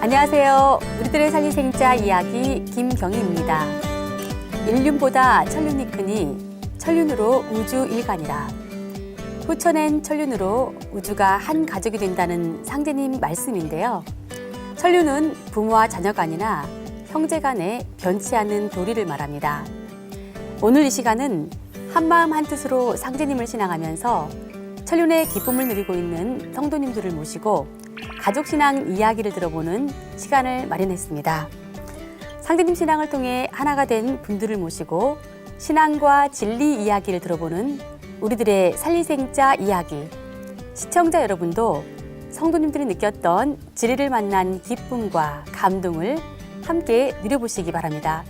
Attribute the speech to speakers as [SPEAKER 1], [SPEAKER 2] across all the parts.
[SPEAKER 1] 안녕하세요. 우리들의 살리생자 이야기 김경희입니다. 인륜보다 천륜이 크니 천륜으로 우주 일관이라. 후천엔 천륜으로 우주가 한 가족이 된다는 상제님 말씀인데요. 천륜은 부모와 자녀가 아니라 형제 간의 변치 않는 도리를 말합니다. 오늘 이 시간은 한마음 한뜻으로 상제님을 신앙하면서 천륜의 기쁨을 누리고 있는 성도님들을 모시고 가족신앙 이야기를 들어보는 시간을 마련했습니다. 상제님 신앙을 통해 하나가 된 분들을 모시고 신앙과 진리 이야기를 들어보는 우리들의 살리생자 이야기. 시청자 여러분도 성도님들이 느꼈던 진리를 만난 기쁨과 감동을 함께 누려보시기 바랍니다.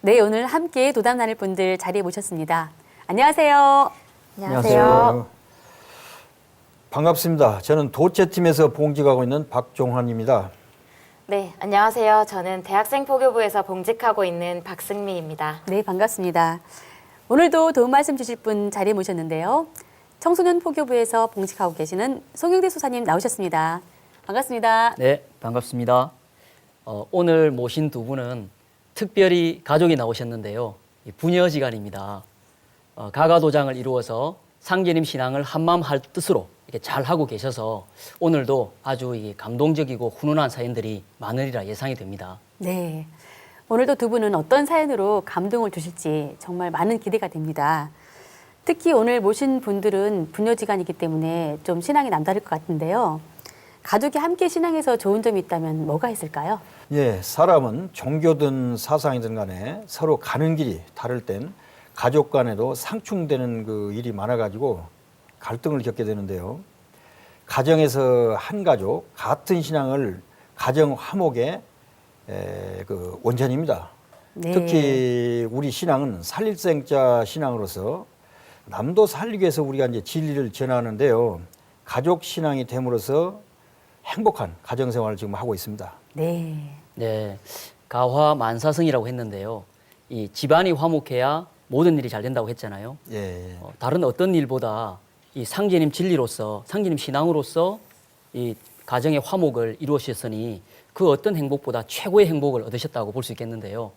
[SPEAKER 1] 네, 오늘 함께 도담 나눌 분들 자리에 모셨습니다. 안녕하세요.
[SPEAKER 2] 안녕하세요. 반갑습니다. 저는 도체팀에서 봉직하고 있는 박종환입니다.
[SPEAKER 3] 네, 안녕하세요. 저는 대학생 포교부에서 봉직하고 있는 박승미입니다.
[SPEAKER 1] 네, 반갑습니다. 오늘도 도움 말씀 주실 분 자리에 모셨는데요. 청소년 포교부에서 봉직하고 계시는 송영대 소사님 나오셨습니다. 반갑습니다.
[SPEAKER 4] 네, 반갑습니다. 오늘 모신 두 분은 특별히 가족이 나오셨는데요. 부녀지간입니다. 가가도장을 이루어서 상제님 신앙을 한마음 할 뜻으로 이렇게 잘 하고 계셔서 오늘도 아주 감동적이고 훈훈한 사연들이 많으리라 예상이 됩니다.
[SPEAKER 1] 네, 오늘도 두 분은 어떤 사연으로 감동을 주실지 정말 많은 기대가 됩니다. 특히 오늘 모신 분들은 부녀지간이기 때문에 좀 신앙이 남다를 것 같은데요. 가족이 함께 신앙해서 좋은 점이 있다면 뭐가 있을까요?
[SPEAKER 2] 예, 사람은 종교든 사상이든 간에 서로 가는 길이 다를 땐 가족 간에도 상충되는 그 일이 많아가지고 갈등을 겪게 되는데요. 가정에서 한 가족, 같은 신앙을 가정 화목의 그 원천입니다.
[SPEAKER 1] 네.
[SPEAKER 2] 특히 우리 신앙은 살릴생자 신앙으로서 남도 살리기 위해서 우리가 이제 진리를 전하는데요. 가족 신앙이 됨으로써 행복한 가정생활을 지금 하고 있습니다.
[SPEAKER 1] 네.
[SPEAKER 4] 네, 가화만사성이라고 했는데요. 이 집안이 화목해야 모든 일이 잘 된다고 했잖아요.
[SPEAKER 2] 예.
[SPEAKER 4] 다른 어떤 일보다 이 상제님 진리로서, 상제님 신앙으로서 이 가정의 화목을 이루셨으니 그 어떤 행복보다 최고의 행복을 얻으셨다고 볼 수 있겠는데요.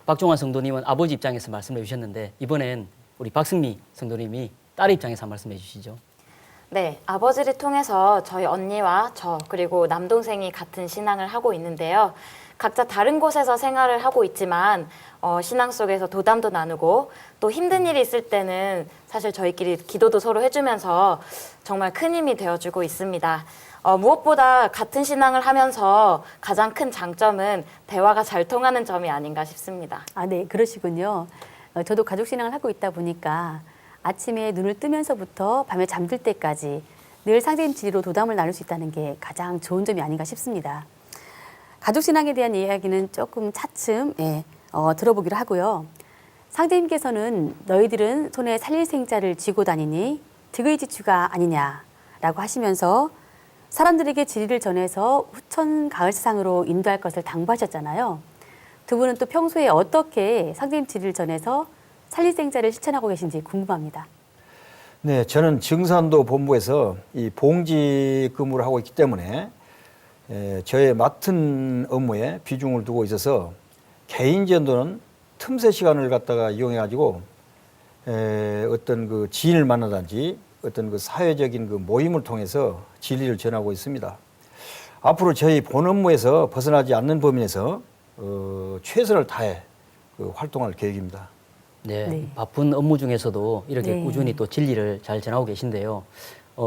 [SPEAKER 4] 박종환 성도님은 아버지 입장에서 말씀해 주셨는데 이번엔 우리 박승미 성도님이 딸의 입장에서 말씀해 주시죠.
[SPEAKER 3] 네, 아버지를 통해서 저희 언니와 저 그리고 남동생이 같은 신앙을 하고 있는데요. 각자 다른 곳에서 생활을 하고 있지만 신앙 속에서 도담도 나누고 또 힘든 일이 있을 때는 사실 저희끼리 기도도 서로 해주면서 정말 큰 힘이 되어주고 있습니다. 무엇보다 같은 신앙을 하면서 가장 큰 장점은 대화가 잘 통하는 점이 아닌가 싶습니다.
[SPEAKER 1] 아, 네, 그러시군요. 저도 가족 신앙을 하고 있다 보니까 아침에 눈을 뜨면서부터 밤에 잠들 때까지 늘 상제님 진리로 도담을 나눌 수 있다는 게 가장 좋은 점이 아닌가 싶습니다. 가족 신앙에 대한 이야기는 조금 차츰 들어보기로 하고요. 상제님께서는 너희들은 손에 살릴생자를 쥐고 다니니 득의 지추가 아니냐라고 하시면서 사람들에게 진리를 전해서 후천 가을 세상으로 인도할 것을 당부하셨잖아요. 두 분은 또 평소에 어떻게 상제님 진리를 전해서 살리생자를 실천하고 계신지 궁금합니다.
[SPEAKER 2] 네, 저는 증산도 본부에서 이 봉직 근무를 하고 있기 때문에 저의 맡은 업무에 비중을 두고 있어서 개인 전도는 틈새 시간을 갖다가 이용해가지고 어떤 그 지인을 만나든지 어떤 그 사회적인 그 모임을 통해서 진리를 전하고 있습니다. 앞으로 저희 본 업무에서 벗어나지 않는 범위 내에서 최선을 다해 그 활동할 계획입니다.
[SPEAKER 4] 네,
[SPEAKER 1] 네.
[SPEAKER 4] 바쁜 업무 중에서도 이렇게
[SPEAKER 1] 네.
[SPEAKER 4] 꾸준히 또 진리를 잘 전하고 계신데요.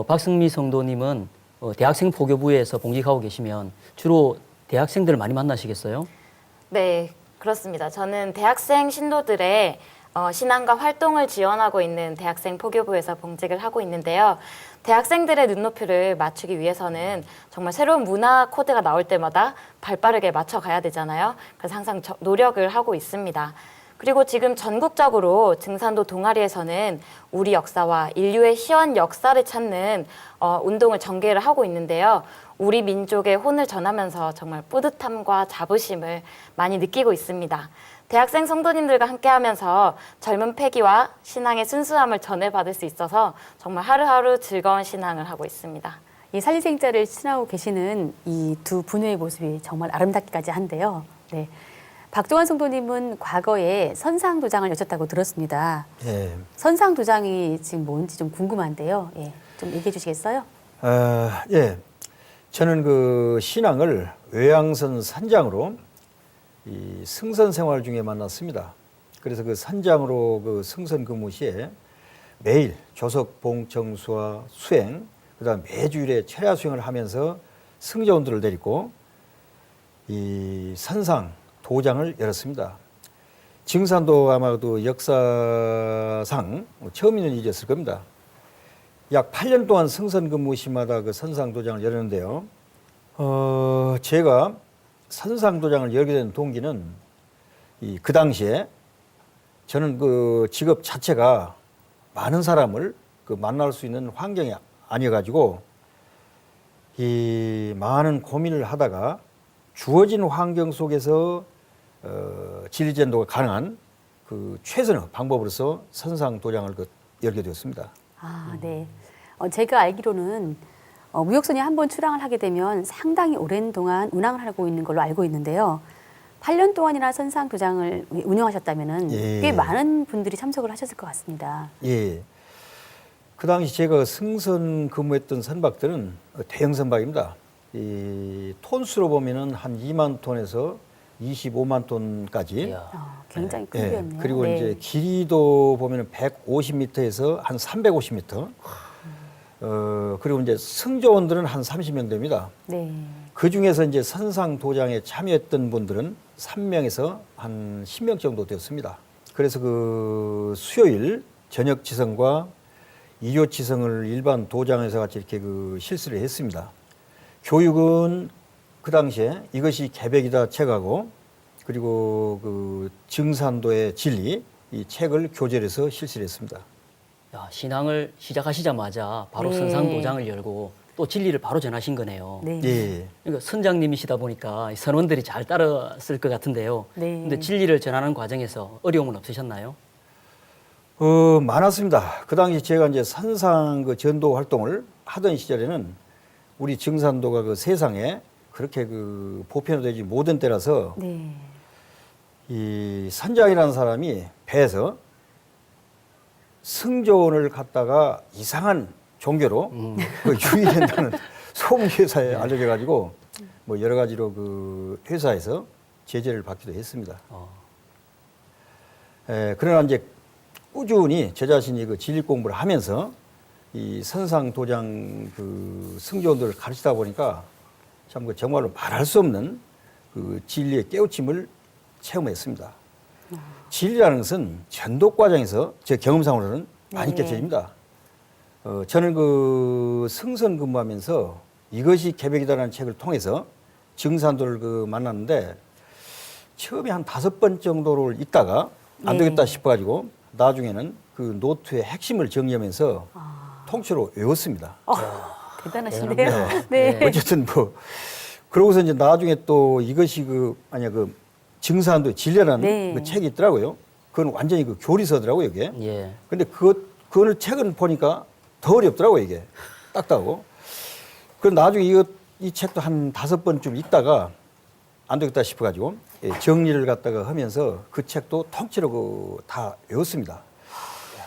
[SPEAKER 4] 박승미 성도님은 대학생 포교부에서 봉직하고 계시면 주로 대학생들을 많이 만나시겠어요?
[SPEAKER 3] 네, 그렇습니다. 저는 대학생 신도들의 신앙과 활동을 지원하고 있는 대학생 포교부에서 봉직을 하고 있는데요. 대학생들의 눈높이를 맞추기 위해서는 정말 새로운 문화 코드가 나올 때마다 발빠르게 맞춰가야 되잖아요. 그래서 항상 노력을 하고 있습니다. 그리고 지금 전국적으로 증산도 동아리에서는 우리 역사와 인류의 시원 역사를 찾는 운동을 전개를 하고 있는데요. 우리 민족의 혼을 전하면서 정말 뿌듯함과 자부심을 많이 느끼고 있습니다. 대학생 성도님들과 함께하면서 젊은 패기와 신앙의 순수함을 전해받을 수 있어서 정말 하루하루 즐거운 신앙을 하고 있습니다.
[SPEAKER 1] 이 살리생자를 신하고 계시는 이 두 분의 모습이 정말 아름답기까지 한데요. 네. 박종환 성도님은 과거에 선상도장을 여셨다고 들었습니다.
[SPEAKER 2] 예.
[SPEAKER 1] 선상도장이 지금 뭔지 좀 궁금한데요. 예. 좀 얘기해 주시겠어요?
[SPEAKER 2] 예. 저는 그 신앙을 외양선 산장으로 이 승선 생활 중에 만났습니다. 그래서 그 산장으로 그 승선 근무 시에 매일 조석 봉청수와 수행, 그다음 매주일에 철야 수행을 하면서 승자원들을 데리고 이 선상 도장을 열었습니다. 증산도 아마도 역사상 처음 있는 일이었을 겁니다. 약 8년 동안 승선 근무 시마다 그 선상 도장을 열었는데요. 제가 선상 도장을 열게 된 동기는 그 당시에 저는 그 직업 자체가 많은 사람을 그 만날 수 있는 환경이 아니어가지고 이 많은 고민을 하다가 주어진 환경 속에서 진리전도가 가능한 그 최선의 방법으로서 선상 도장을 열게 되었습니다.
[SPEAKER 1] 아, 네. 제가 알기로는 무역선이 한번 출항을 하게 되면 상당히 오랜 동안 운항을 하고 있는 걸로 알고 있는데요. 8년 동안이나 선상 도장을 운영하셨다면은
[SPEAKER 2] 예.
[SPEAKER 1] 꽤 많은 분들이 참석을 하셨을 것 같습니다.
[SPEAKER 2] 예. 그 당시 제가 승선 근무했던 선박들은 대형 선박입니다. 이 톤수로 보면은 한 2만 톤에서 25만 톤까지.
[SPEAKER 4] 이야.
[SPEAKER 1] 굉장히 큰
[SPEAKER 2] 예.
[SPEAKER 1] 배였네요.
[SPEAKER 2] 그리고
[SPEAKER 1] 네.
[SPEAKER 2] 이제 길이도 보면은 150m에서 한 350m. 그리고 이제 승조원들은 한 30명 됩니다.
[SPEAKER 1] 네.
[SPEAKER 2] 그 중에서 이제 선상 도장에 참여했던 분들은 3명에서 한 10명 정도 되었습니다. 그래서 그 수요일 저녁 지성과 일요 지성을 일반 도장에서 같이 이렇게 그 실시를 했습니다. 교육은 그 당시에 이것이 계백이다 책하고 그리고 그 증산도의 진리 이 책을 교재해서 실시를 했습니다.
[SPEAKER 4] 야, 신앙을 시작하시자마자 바로
[SPEAKER 1] 네.
[SPEAKER 4] 선상 도장을 열고 또 진리를 바로 전하신 거네요.
[SPEAKER 1] 네.
[SPEAKER 2] 예.
[SPEAKER 4] 그러니까 선장님이시다 보니까 이 선원들이 잘 따랐을 것 같은데요.
[SPEAKER 1] 네.
[SPEAKER 4] 근데 진리를 전하는 과정에서 어려움은 없으셨나요?
[SPEAKER 2] 많았습니다. 그 당시 제가 이제 선상 그 전도 활동을 하던 시절에는 우리 증산도가 그 세상에 그렇게 그 보편화되지 못한 때라서
[SPEAKER 1] 네.
[SPEAKER 2] 이 선장이라는 사람이 배에서 승조원을 갖다가 이상한 종교로 그 유의된다는 소문회사에 알려져 가지고 뭐 여러 가지로 그 회사에서 제재를 받기도 했습니다. 그러나 이제 꾸준히 제 자신이 그 진리 공부를 하면서 이 선상 도장 그 승조원들을 가르치다 보니까 참 그 정말로 말할 수 없는 그 진리의 깨우침을 체험했습니다. 진리라는 것은 전도 과정에서 제 경험상으로는 많이
[SPEAKER 1] 네.
[SPEAKER 2] 깨쳐집니다. 저는 그 승선 근무하면서 이것이 계백이다라는 책을 통해서 증산도를 그 만났는데 처음에 한 5번 정도를 읽다가 안
[SPEAKER 1] 네.
[SPEAKER 2] 되겠다 싶어가지고 나중에는 그 노트의 핵심을 정리하면서 통째로 외웠습니다.
[SPEAKER 1] 대단하신데요.
[SPEAKER 2] 네.
[SPEAKER 1] 네.
[SPEAKER 2] 어쨌든 뭐 그러고서 이제 나중에 또 이것이 그 증산도의 진리라는
[SPEAKER 1] 네.
[SPEAKER 2] 그 책이 있더라고요. 그건 완전히 그 교리서더라고요, 이게.
[SPEAKER 4] 예.
[SPEAKER 2] 근데 그거를 책은 보니까 더 어렵더라고요, 이게. 딱딱하고. 그럼 나중에 이 책도 한 5번쯤 읽다가 안 되겠다 싶어가지고 정리를 갖다가 하면서 그 책도 통째로 다 외웠습니다.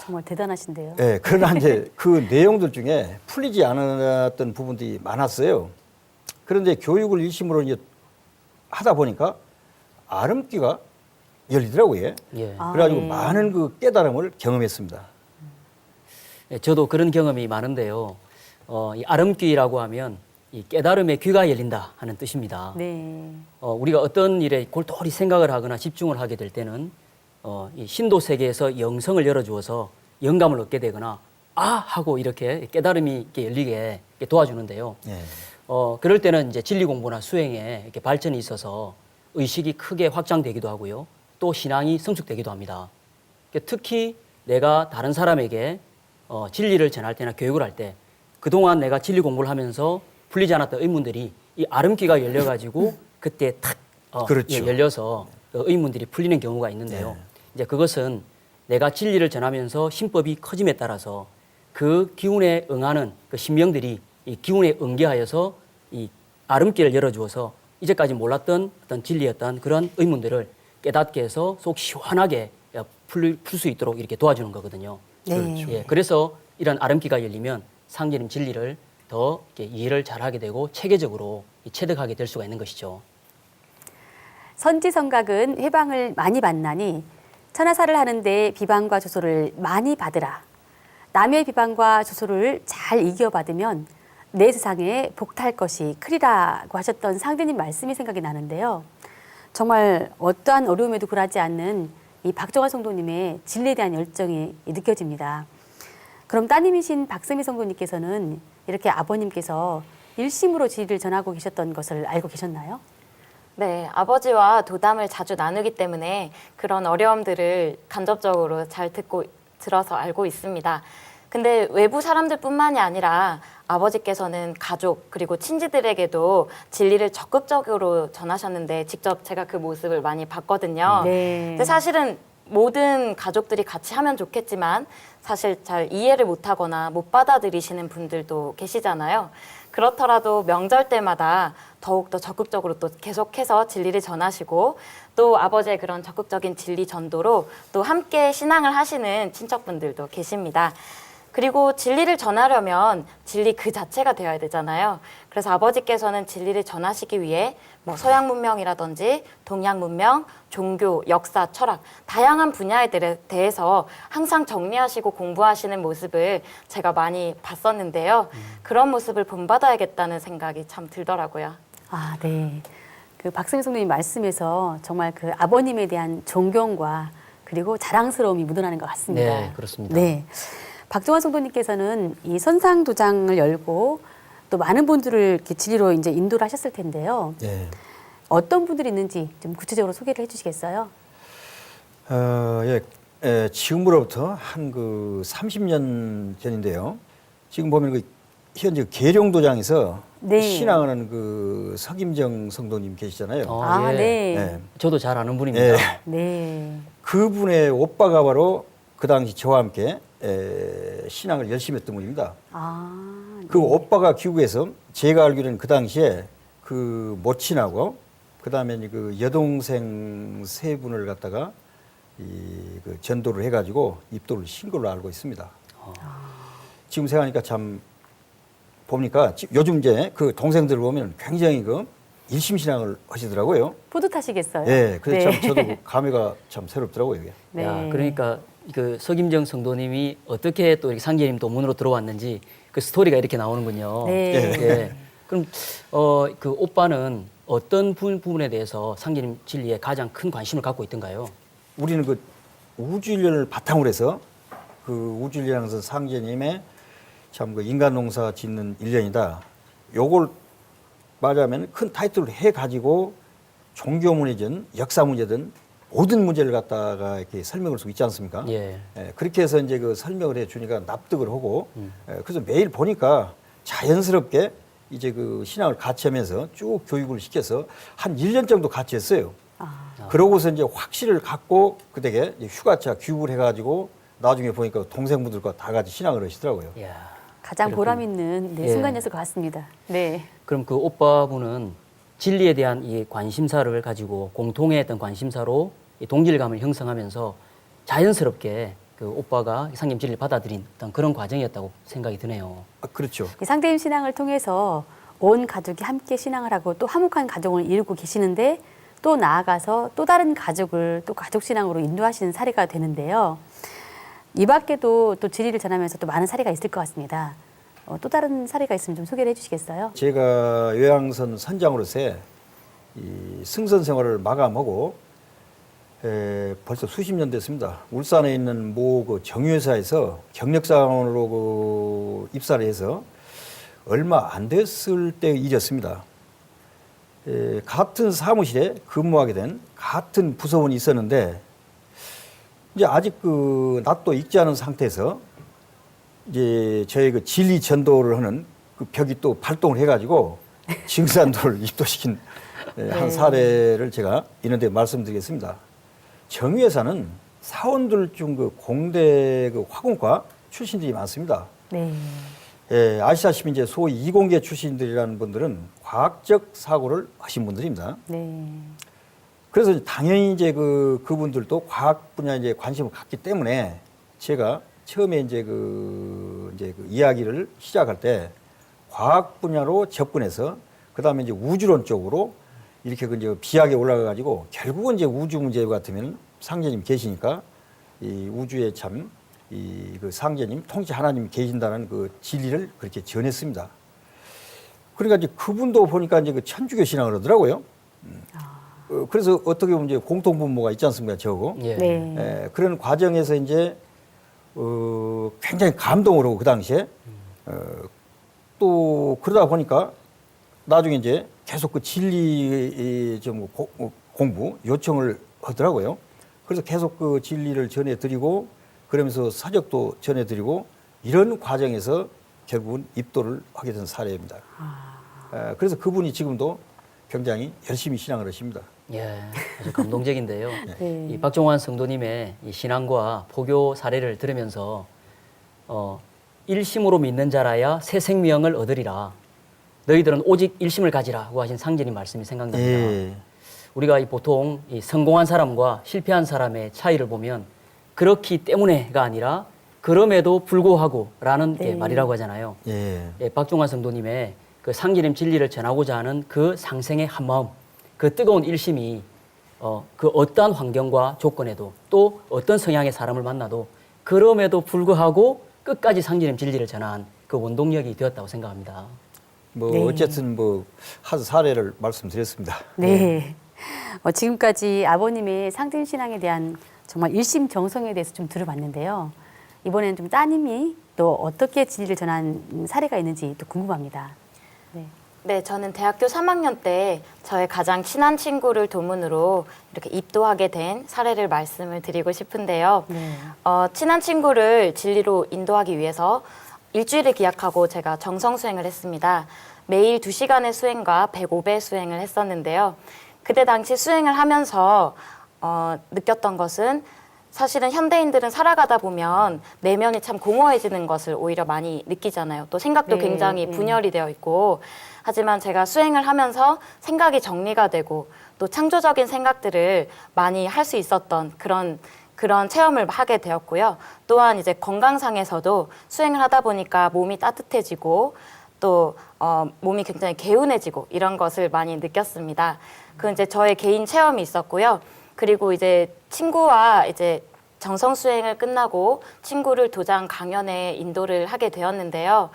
[SPEAKER 1] 정말 대단하신데요.
[SPEAKER 2] 예, 그러나 이제 그 내용들 중에 풀리지 않았던 부분들이 많았어요. 그런데 교육을 일심으로 이제 하다 보니까 아름귀가 열리더라고요.
[SPEAKER 4] 예.
[SPEAKER 2] 그래가지고
[SPEAKER 1] 네.
[SPEAKER 2] 많은 그 깨달음을 경험했습니다.
[SPEAKER 4] 예, 저도 그런 경험이 많은데요. 이 아름귀라고 하면 이 깨달음의 귀가 열린다 하는 뜻입니다.
[SPEAKER 1] 네.
[SPEAKER 4] 우리가 어떤 일에 골똘히 생각을 하거나 집중을 하게 될 때는 이 신도 세계에서 영성을 열어주어서 영감을 얻게 되거나 하고 이렇게 깨달음이 이렇게 열리게 이렇게 도와주는데요.
[SPEAKER 2] 예.
[SPEAKER 4] 그럴 때는 이제 진리 공부나 수행에 이렇게 발전이 있어서 의식이 크게 확장되기도 하고요. 또 신앙이 성숙되기도 합니다. 특히 내가 다른 사람에게 진리를 전할 때나 교육을 할 때 그동안 내가 진리 공부를 하면서 풀리지 않았던 의문들이 이 아름기가 열려가지고 그때 탁
[SPEAKER 2] 그렇죠.
[SPEAKER 4] 예, 열려서 의문들이 풀리는 경우가 있는데요.
[SPEAKER 2] 네.
[SPEAKER 4] 이제 그것은 내가 진리를 전하면서 신법이 커짐에 따라서 그 기운에 응하는 그 신명들이 이 기운에 응계하여서 이 아름길을 열어주어서 이제까지 몰랐던 어떤 진리였던 그런 의문들을 깨닫게 해서 속 시원하게 풀 수 있도록 이렇게 도와주는 거거든요.
[SPEAKER 1] 네.
[SPEAKER 4] 예, 그래서 이런 아름기가 열리면 상제님 진리를 더 이렇게 이해를 잘하게 되고 체계적으로 체득하게 될 수가 있는 것이죠.
[SPEAKER 1] 선지성각은 회방을 많이 받나니 천하사를 하는데 비방과 조소를 많이 받으라. 남의 비방과 조소를 잘 이겨받으면 내 세상에 복탈 것이 크리라고 하셨던 상대님 말씀이 생각이 나는데요. 정말 어떠한 어려움에도 굴하지 않는 이 박정환 성도님의 진리에 대한 열정이 느껴집니다. 그럼 따님이신 박세미 성도님께서는 이렇게 아버님께서 일심으로 진리를 전하고 계셨던 것을 알고 계셨나요?
[SPEAKER 3] 네, 아버지와 도담을 자주 나누기 때문에 그런 어려움들을 간접적으로 잘 들어서 알고 있습니다. 근데 외부 사람들뿐만이 아니라 아버지께서는 가족 그리고 친지들에게도 진리를 적극적으로 전하셨는데 직접 제가 그 모습을 많이 봤거든요.
[SPEAKER 1] 네.
[SPEAKER 3] 근데 사실은 모든 가족들이 같이 하면 좋겠지만 사실 잘 이해를 못하거나 못 받아들이시는 분들도 계시잖아요. 그렇더라도 명절 때마다 더욱더 적극적으로 또 계속해서 진리를 전하시고 또 아버지의 그런 적극적인 진리 전도로 또 함께 신앙을 하시는 친척분들도 계십니다. 그리고 진리를 전하려면 진리 그 자체가 되어야 되잖아요. 그래서 아버지께서는 진리를 전하시기 위해 뭐 서양 문명이라든지 동양 문명, 종교, 역사, 철학 다양한 분야에 대해서 항상 정리하시고 공부하시는 모습을 제가 많이 봤었는데요. 그런 모습을 본받아야겠다는 생각이 참 들더라고요.
[SPEAKER 1] 아, 네. 그 박세미 성도님 말씀에서 정말 그 아버님에 대한 존경과 그리고 자랑스러움이 묻어나는 것 같습니다.
[SPEAKER 4] 네, 그렇습니다.
[SPEAKER 1] 네. 박정환 성도님께서는 이 선상도장을 열고 또 많은 분들을 이렇게 진리로 이제 인도를 하셨을 텐데요.
[SPEAKER 2] 네.
[SPEAKER 1] 어떤 분들이 있는지 좀 구체적으로 소개를 해주시겠어요?
[SPEAKER 2] 지금으로부터 한 그 30년 전인데요. 지금 보면 그 현재 계룡도장에서
[SPEAKER 1] 네.
[SPEAKER 2] 신앙하는 그 석임정 성도님 계시잖아요.
[SPEAKER 1] 아,
[SPEAKER 4] 예.
[SPEAKER 1] 네.
[SPEAKER 2] 네.
[SPEAKER 4] 저도 잘 아는 분입니다.
[SPEAKER 2] 예.
[SPEAKER 1] 네.
[SPEAKER 2] 그분의 오빠가 바로 그 당시 저와 함께 신앙을 열심히 했던 분입니다.
[SPEAKER 1] 아,
[SPEAKER 2] 그 오빠가 귀국해서 제가 알기로는 그 당시에 그 모친하고 그다음에 그 여동생 세 분을 갖다가 그 전도를 해가지고 입도를 신 걸로 알고 있습니다. 지금 생각하니까 참 보니까 요즘 이제 그 동생들 보면 굉장히 그 일심신앙을 하시더라고요.
[SPEAKER 1] 뿌듯하시겠어요?
[SPEAKER 2] 예, 그래서
[SPEAKER 1] 네.
[SPEAKER 2] 참 저도 그 감회가 참 새롭더라고요, 이게.
[SPEAKER 1] 네.
[SPEAKER 4] 야, 그러니까 그 석임정 성도님이 어떻게 또 이렇게 상제님 도문으로 들어왔는지 그 스토리가 이렇게 나오는군요.
[SPEAKER 1] 네.
[SPEAKER 4] 예. 그럼 그 오빠는 어떤 부분에 대해서 상제님 진리에 가장 큰 관심을 갖고 있던가요?
[SPEAKER 2] 우리는 그 우주일련을 바탕으로 해서 그 우주일련에서 상제님의 참 그 인간 농사 짓는 일련이다. 요걸 말하자면 큰 타이틀을 해가지고 종교 문제든 역사 문제든 모든 문제를 갖다가 이렇게 설명할 수 있지 않습니까?
[SPEAKER 4] 예.
[SPEAKER 2] 그렇게 해서 이제 그 설명을 해 주니까 납득을 하고 그래서 매일 보니까 자연스럽게 이제 그 신앙을 같이 하면서 쭉 교육을 시켜서 한 1년 정도 같이 했어요. 그러고서 이제 확신을 갖고 그때게 이제 휴가차 귀국을 해가지고 나중에 보니까 동생분들과 다 같이 신앙을 하시더라고요.
[SPEAKER 4] 야.
[SPEAKER 1] 가장 보람 있는 네,
[SPEAKER 4] 예.
[SPEAKER 1] 순간이었을 것 같습니다. 네.
[SPEAKER 4] 그럼 그 오빠분은 진리에 대한 이 관심사를 가지고 공통의 어떤 관심사로 이 동질감을 형성하면서 자연스럽게 그 오빠가 상님 진리를 받아들인 어떤 그런 과정이었다고 생각이 드네요.
[SPEAKER 2] 그렇죠.
[SPEAKER 1] 이 상대임 신앙을 통해서 온 가족이 함께 신앙을 하고 또 화목한 가정을 이루고 계시는데 또 나아가서 또 다른 가족을 또 가족 신앙으로 인도하시는 사례가 되는데요. 이 밖에도 또 진리를 전하면서 또 많은 사례가 있을 것 같습니다. 또 다른 사례가 있으면 좀 소개를 해주시겠어요?
[SPEAKER 2] 제가 요양선 선장으로서 이 승선 생활을 마감하고 벌써 수십 년 됐습니다. 울산에 있는 모 그 정유회사에서 경력사원으로 그 입사를 해서 얼마 안 됐을 때 일이었습니다. 같은 사무실에 근무하게 된 같은 부서원이 있었는데 이제 아직 그 낯도 익지 않은 상태에서 이제 저희 그 진리 전도를 하는 그 벽이 또 발동을 해가지고 증산도를 입도시킨 한 사례를 제가 이런데 말씀드리겠습니다. 정유회사는 사원들 중 그 공대 그 화공과 출신들이 많습니다.
[SPEAKER 1] 네.
[SPEAKER 2] 예, 아시다시피 이제 소위 이공계 출신들이라는 분들은 과학적 사고를 하신 분들입니다.
[SPEAKER 1] 네.
[SPEAKER 2] 그래서 당연히 이제 그분들도 과학 분야에 이제 관심을 갖기 때문에 제가 처음에 이제 그 이야기를 시작할 때 과학 분야로 접근해서 그 다음에 이제 우주론 쪽으로 이렇게 그 이제 비약에 올라가 가지고 결국은 이제 우주 문제 같으면 상제님 계시니까 이 우주에 참 이 그 상제님 통치 하나님이 계신다는 그 진리를 그렇게 전했습니다. 그러니까 이제 그분도 보니까 이제 그 천주교 신앙을 하더라고요. 그래서 어떻게 보면 이제 공통분모가 있지 않습니까, 저하고.
[SPEAKER 4] 예.
[SPEAKER 1] 네.
[SPEAKER 2] 그런 과정에서 이제 굉장히 감동을 하고 그 당시에 또 그러다 보니까 나중에 이제 계속 그 진리 좀 공부 요청을 하더라고요. 그래서 계속 그 진리를 전해드리고 그러면서 사적도 전해드리고 이런 과정에서 결국은 입도를 하게 된 사례입니다. 그래서 그분이 지금도 굉장히 열심히 신앙을 하십니다.
[SPEAKER 4] 예, 아주 감동적인데요.
[SPEAKER 1] 네.
[SPEAKER 4] 이 박종환 성도님의 이 신앙과 포교 사례를 들으면서 일심으로 믿는 자라야 새 생명을 얻으리라. 너희들은 오직 일심을 가지라고 하신 상제님 말씀이 생각납니다.
[SPEAKER 2] 예.
[SPEAKER 4] 우리가 보통 이 성공한 사람과 실패한 사람의 차이를 보면 그렇기 때문에가 아니라 그럼에도 불구하고라는 게
[SPEAKER 1] 네.
[SPEAKER 4] 말이라고 하잖아요.
[SPEAKER 2] 예.
[SPEAKER 4] 예, 박종환 성도님의 그 상제님 진리를 전하고자 하는 그 상생의 한마음, 그 뜨거운 일심이 그 어떠한 환경과 조건에도 또 어떤 성향의 사람을 만나도 그럼에도 불구하고 끝까지 상제님 진리를 전한 그 원동력이 되었다고 생각합니다.
[SPEAKER 2] 뭐
[SPEAKER 1] 네.
[SPEAKER 2] 어쨌든 뭐 한 사례를 말씀드렸습니다.
[SPEAKER 1] 네. 지금까지 아버님의 상제님 신앙에 대한 정말 일심정성에 대해서 좀 들어봤는데요. 이번에는 좀 따님이 또 어떻게 진리를 전한 사례가 있는지 또 궁금합니다. 네.
[SPEAKER 3] 네, 저는 대학교 3학년 때 저의 가장 친한 친구를 도문으로 이렇게 입도하게 된 사례를 말씀을 드리고 싶은데요.
[SPEAKER 1] 네.
[SPEAKER 3] 친한 친구를 진리로 인도하기 위해서 일주일을 기약하고 제가 정성 수행을 했습니다. 매일 2시간의 수행과 105배 수행을 했었는데요. 그때 당시 수행을 하면서 느꼈던 것은 사실은 현대인들은 살아가다 보면 내면이 참 공허해지는 것을 오히려 많이 느끼잖아요. 또 생각도
[SPEAKER 1] 네,
[SPEAKER 3] 굉장히
[SPEAKER 1] 네.
[SPEAKER 3] 분열이 되어 있고 하지만 제가 수행을 하면서 생각이 정리가 되고 또 창조적인 생각들을 많이 할 수 있었던 그런 체험을 하게 되었고요. 또한 이제 건강상에서도 수행을 하다 보니까 몸이 따뜻해지고 또 몸이 굉장히 개운해지고 이런 것을 많이 느꼈습니다. 그 이제 저의 개인 체험이 있었고요. 그리고 이제 친구와 이제 정성 수행을 끝나고 친구를 도장 강연에 인도를 하게 되었는데요.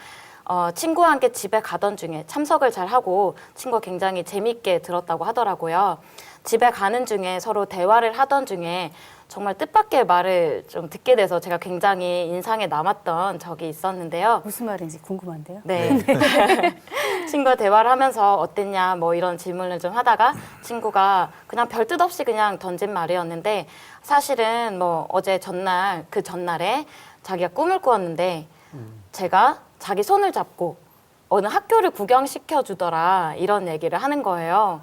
[SPEAKER 3] 친구와 함께 집에 가던 중에 참석을 잘 하고 친구가 굉장히 재밌게 들었다고 하더라고요. 집에 가는 중에 서로 대화를 하던 중에 정말 뜻밖의 말을 좀 듣게 돼서 제가 굉장히 인상에 남았던 적이 있었는데요.
[SPEAKER 1] 무슨 말인지 궁금한데요.
[SPEAKER 3] 네. 친구와 대화를 하면서 어땠냐 뭐 이런 질문을 좀 하다가 친구가 그냥 별 뜻 없이 그냥 던진 말이었는데 사실은 뭐 어제 전날 그 전날에 자기가 꿈을 꾸었는데 제가 자기 손을 잡고 어느 학교를 구경시켜 주더라 이런 얘기를 하는 거예요.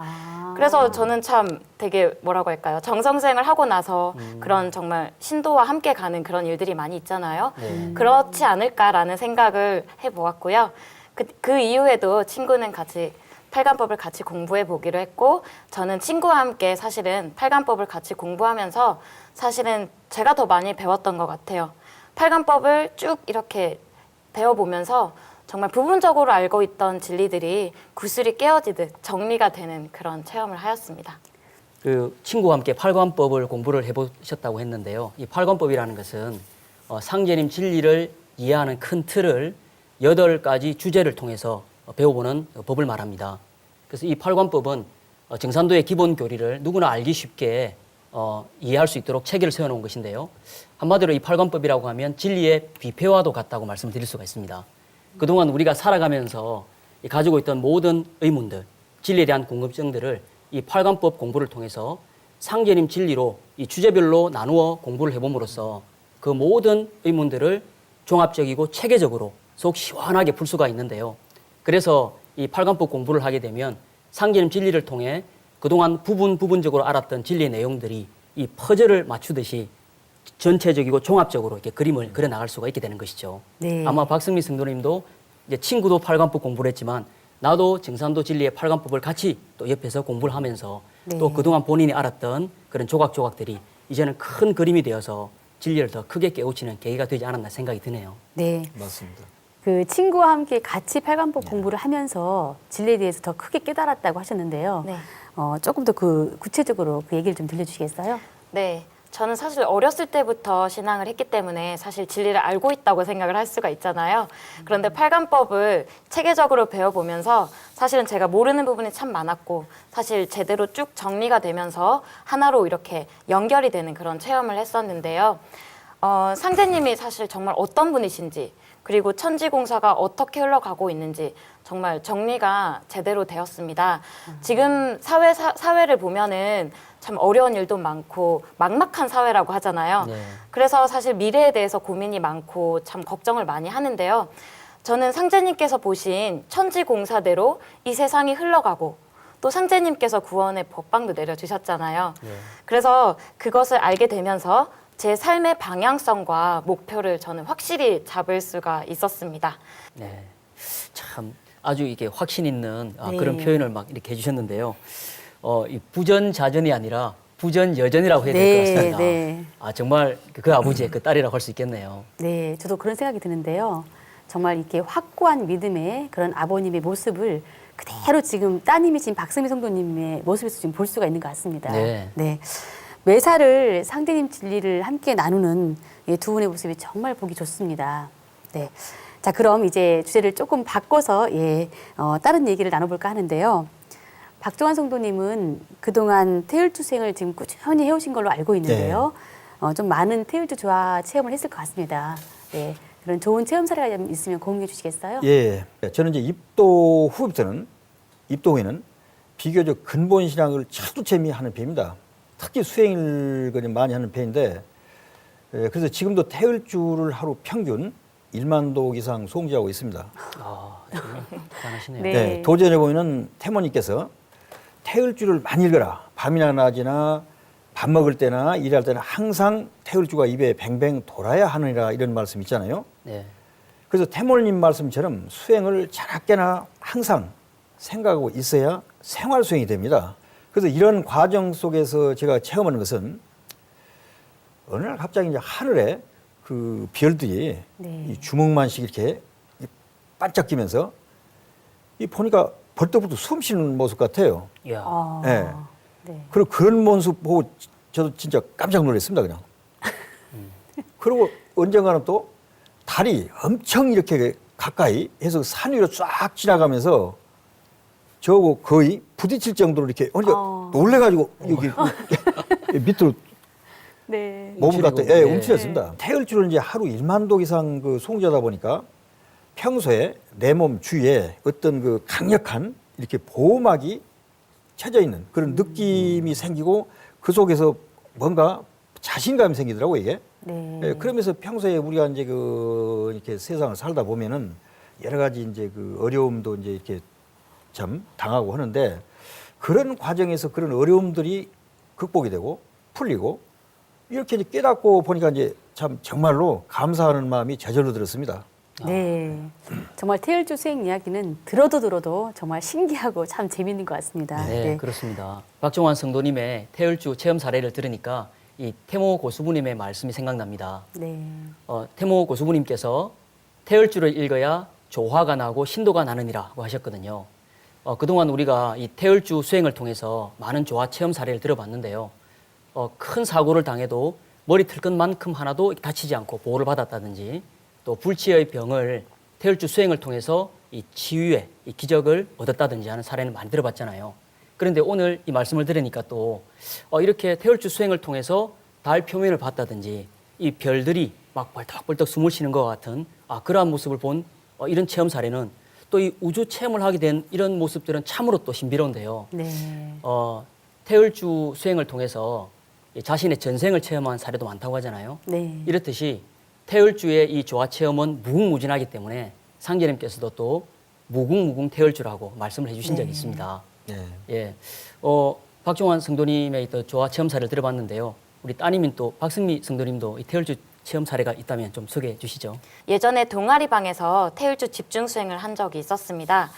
[SPEAKER 3] 그래서 저는 참 되게 뭐라고 할까요? 정성수행을 하고 나서 그런 정말 신도와 함께 가는 그런 일들이 많이 있잖아요.
[SPEAKER 4] 네.
[SPEAKER 3] 그렇지 않을까라는 생각을 해보았고요. 그 이후에도 친구는 같이 팔관법을 같이 공부해 보기로 했고 저는 친구와 함께 사실은 팔관법을 같이 공부하면서 사실은 제가 더 많이 배웠던 것 같아요. 팔관법을 쭉 이렇게 배워보면서 정말 부분적으로 알고 있던 진리들이 구슬이 깨어지듯 정리가 되는 그런 체험을 하였습니다.
[SPEAKER 4] 그 친구와 함께 팔관법을 공부를 해보셨다고 했는데요. 이 팔관법이라는 것은 상제님 진리를 이해하는 큰 틀을 8가지 주제를 통해서 배워보는 법을 말합니다. 그래서 이 팔관법은 정산도의 기본 교리를 누구나 알기 쉽게 이해할 수 있도록 체계를 세워놓은 것인데요. 한마디로 이 팔관법이라고 하면 진리의 비폐와도 같다고 말씀드릴 수가 있습니다. 그동안 우리가 살아가면서 가지고 있던 모든 의문들, 진리에 대한 궁금증들을 이 팔관법 공부를 통해서 상제님 진리로 이 주제별로 나누어 공부를 해봄으로써 그 모든 의문들을 종합적이고 체계적으로 속 시원하게 풀 수가 있는데요. 그래서 이 팔관법 공부를 하게 되면 상제님 진리를 통해 그동안 부분적으로 알았던 진리의 내용들이 이 퍼즐을 맞추듯이 전체적이고 종합적으로 이렇게 그림을 그려 나갈 수가 있게 되는 것이죠.
[SPEAKER 1] 네.
[SPEAKER 4] 아마 박승미 성도님도 이제 친구도 팔관법 공부를 했지만 나도 증산도 진리의 팔관법을 같이 또 옆에서 공부를 하면서
[SPEAKER 1] 네.
[SPEAKER 4] 또 그동안 본인이 알았던 그런 조각조각들이 이제는 큰 그림이 되어서 진리를 더 크게 깨우치는 계기가 되지 않았나 생각이 드네요.
[SPEAKER 1] 네.
[SPEAKER 2] 맞습니다.
[SPEAKER 1] 그 친구와 함께 같이 팔관법 공부를 하면서 진리에 대해서 더 크게 깨달았다고 하셨는데요.
[SPEAKER 3] 네.
[SPEAKER 1] 조금 더 그 구체적으로 그 얘기를 좀 들려주시겠어요?
[SPEAKER 3] 네. 저는 사실 어렸을 때부터 신앙을 했기 때문에 사실 진리를 알고 있다고 생각을 할 수가 있잖아요. 그런데 팔관법을 체계적으로 배워보면서 사실은 제가 모르는 부분이 참 많았고 사실 제대로 쭉 정리가 되면서 하나로 이렇게 연결이 되는 그런 체험을 했었는데요. 상제님이 사실 정말 어떤 분이신지 그리고 천지공사가 어떻게 흘러가고 있는지 정말 정리가 제대로 되었습니다. 지금 사회를 보면은 참 어려운 일도 많고 막막한 사회라고 하잖아요.
[SPEAKER 4] 네.
[SPEAKER 3] 그래서 사실 미래에 대해서 고민이 많고 참 걱정을 많이 하는데요. 저는 상제님께서 보신 천지공사대로 이 세상이 흘러가고 또 상제님께서 구원의 법방도 내려주셨잖아요.
[SPEAKER 4] 네.
[SPEAKER 3] 그래서 그것을 알게 되면서 제 삶의 방향성과 목표를 저는 확실히 잡을 수가 있었습니다.
[SPEAKER 4] 네. 참 아주 이게 확신 있는
[SPEAKER 1] 네.
[SPEAKER 4] 그런 표현을 막 이렇게 해주셨는데요. 이 부전자전이 아니라 부전여전이라고 해야 될 것
[SPEAKER 1] 네,
[SPEAKER 4] 같습니다.
[SPEAKER 1] 네.
[SPEAKER 4] 정말 그 아버지의 그 딸이라고 할 수 있겠네요.
[SPEAKER 1] 네, 저도 그런 생각이 드는데요. 정말 이렇게 확고한 믿음의 그런 아버님의 모습을 그대로 지금 따님이신 박승미 성도님의 모습에서 지금 볼 수가 있는 것 같습니다.
[SPEAKER 4] 네.
[SPEAKER 1] 매사를 상제님 진리를 함께 나누는 이 두 분의 모습이 정말 보기 좋습니다. 네. 자, 그럼 이제 주제를 조금 바꿔서 다른 얘기를 나눠볼까 하는데요. 박종환 성도님은 그동안 태율주생을 지금 꾸준히 해오신 걸로 알고 있는데요. 좀 많은 태율주 조화 체험을 했을 것 같습니다. 네. 그런 좋은 체험 사례가 좀 있으면 공유해 주시겠어요?
[SPEAKER 2] 예, 저는 이제 입도 후에는 비교적 근본 신앙을 철두철미 하는 편입니다. 특히 수행을 그냥 많이 하는 편인데, 그래서 지금도 태율주를 하루 평균 1만 독 이상 송지하고 있습니다.
[SPEAKER 4] 정말 대단하시네요.
[SPEAKER 1] 네.
[SPEAKER 2] 네, 도전해 보면은 태모님께서 태율주를 많이 읽어라. 밤이나 낮이나 밥 먹을 때나 일할 때나 항상 태율주가 입에 뱅뱅 돌아야 하느니라 이런 말씀 있잖아요.
[SPEAKER 4] 네.
[SPEAKER 2] 그래서 태모님 말씀처럼 수행을 자나깨나 항상 생각하고 있어야 생활 수행이 됩니다. 그래서 이런 과정 속에서 제가 체험하는 것은 어느 날 갑자기 이제 하늘에 그 별들이
[SPEAKER 1] 네.
[SPEAKER 2] 이 주먹만씩 이렇게 반짝이면서 이 보니까 벌떡벌떡 숨 쉬는 모습 같아요.
[SPEAKER 4] 이야.
[SPEAKER 2] 네.
[SPEAKER 1] 네.
[SPEAKER 2] 그리고 그런 모습 보고 저도 진짜 깜짝 놀랐습니다, 그냥. 그리고 언젠가는 또 달이 엄청 이렇게 가까이 해서 산 위로 쫙 지나가면서 저거 거의 부딪힐 정도로 이렇게 놀래가지고 여기 밑으로
[SPEAKER 1] 네.
[SPEAKER 2] 몸을 갖다
[SPEAKER 4] 움츠리고. 네.
[SPEAKER 2] 움츠렸습니다. 태열주를 이제 하루 1만 독 이상 그 송지하다 보니까 평소에 내 몸 주위에 어떤 그 강력한 이렇게 보호막이 쳐져 있는 그런 느낌이 생기고 그 속에서 뭔가 자신감이 생기더라고요, 이게.
[SPEAKER 1] 네.
[SPEAKER 2] 예, 그러면서 평소에 우리가 이제 그 이렇게 세상을 살다 보면은 여러 가지 이제 그 어려움도 이제 이렇게 참 당하고 하는데 그런 과정에서 그런 어려움들이 극복이 되고 풀리고 이렇게 이제 깨닫고 보니까 이제 참 정말로 감사하는 마음이 저절로 들었습니다.
[SPEAKER 1] 네. 정말 태율주 수행 이야기는 들어도 정말 신기하고 참 재미있는 것 같습니다.
[SPEAKER 4] 네, 그렇습니다. 박종환 성도님의 태율주 체험 사례를 들으니까 이 태모 고수부님의 말씀이 생각납니다.
[SPEAKER 1] 네.
[SPEAKER 4] 태모 고수부님께서 태율주를 읽어야 조화가 나고 신도가 나느니라고 하셨거든요. 그동안 우리가 이 태율주 수행을 통해서 많은 조화 체험 사례를 들어봤는데요. 큰 사고를 당해도 머리 틀 것만큼 하나도 다치지 않고 보호를 받았다든지 또 불치의 병을 태율주 수행을 통해서 이 치유의 이 기적을 얻었다든지 하는 사례는 많이 들어봤잖아요. 그런데 오늘 이 말씀을 들으니까 또 이렇게 태율주 수행을 통해서 달 표면을 봤다든지 이 별들이 막 벌떡벌떡 숨을 쉬는 것 같은 그러한 모습을 본 이런 체험 사례는 또 이 우주 체험을 하게 된 이런 모습들은 참으로 또 신비로운데요.
[SPEAKER 1] 네.
[SPEAKER 4] 태율주 수행을 통해서 자신의 전생을 체험한 사례도 많다고 하잖아요.
[SPEAKER 1] 네.
[SPEAKER 4] 이렇듯이 태율주의 이 조화 체험은 무궁무진하기 때문에 상제님께서도 또 무궁무궁 태울 줄하고 말씀을 해주신 적이 있습니다.
[SPEAKER 2] 네.
[SPEAKER 4] 예, 박종환 성도님의 또 조화 체험 사례를 들어봤는데요. 우리 따님인 또 박승미 성도님도 이 태울주 체험 사례가 있다면 좀 소개해 주시죠.
[SPEAKER 3] 예전에 동아리방에서 태울주 집중 수행을 한 적이 있었습니다.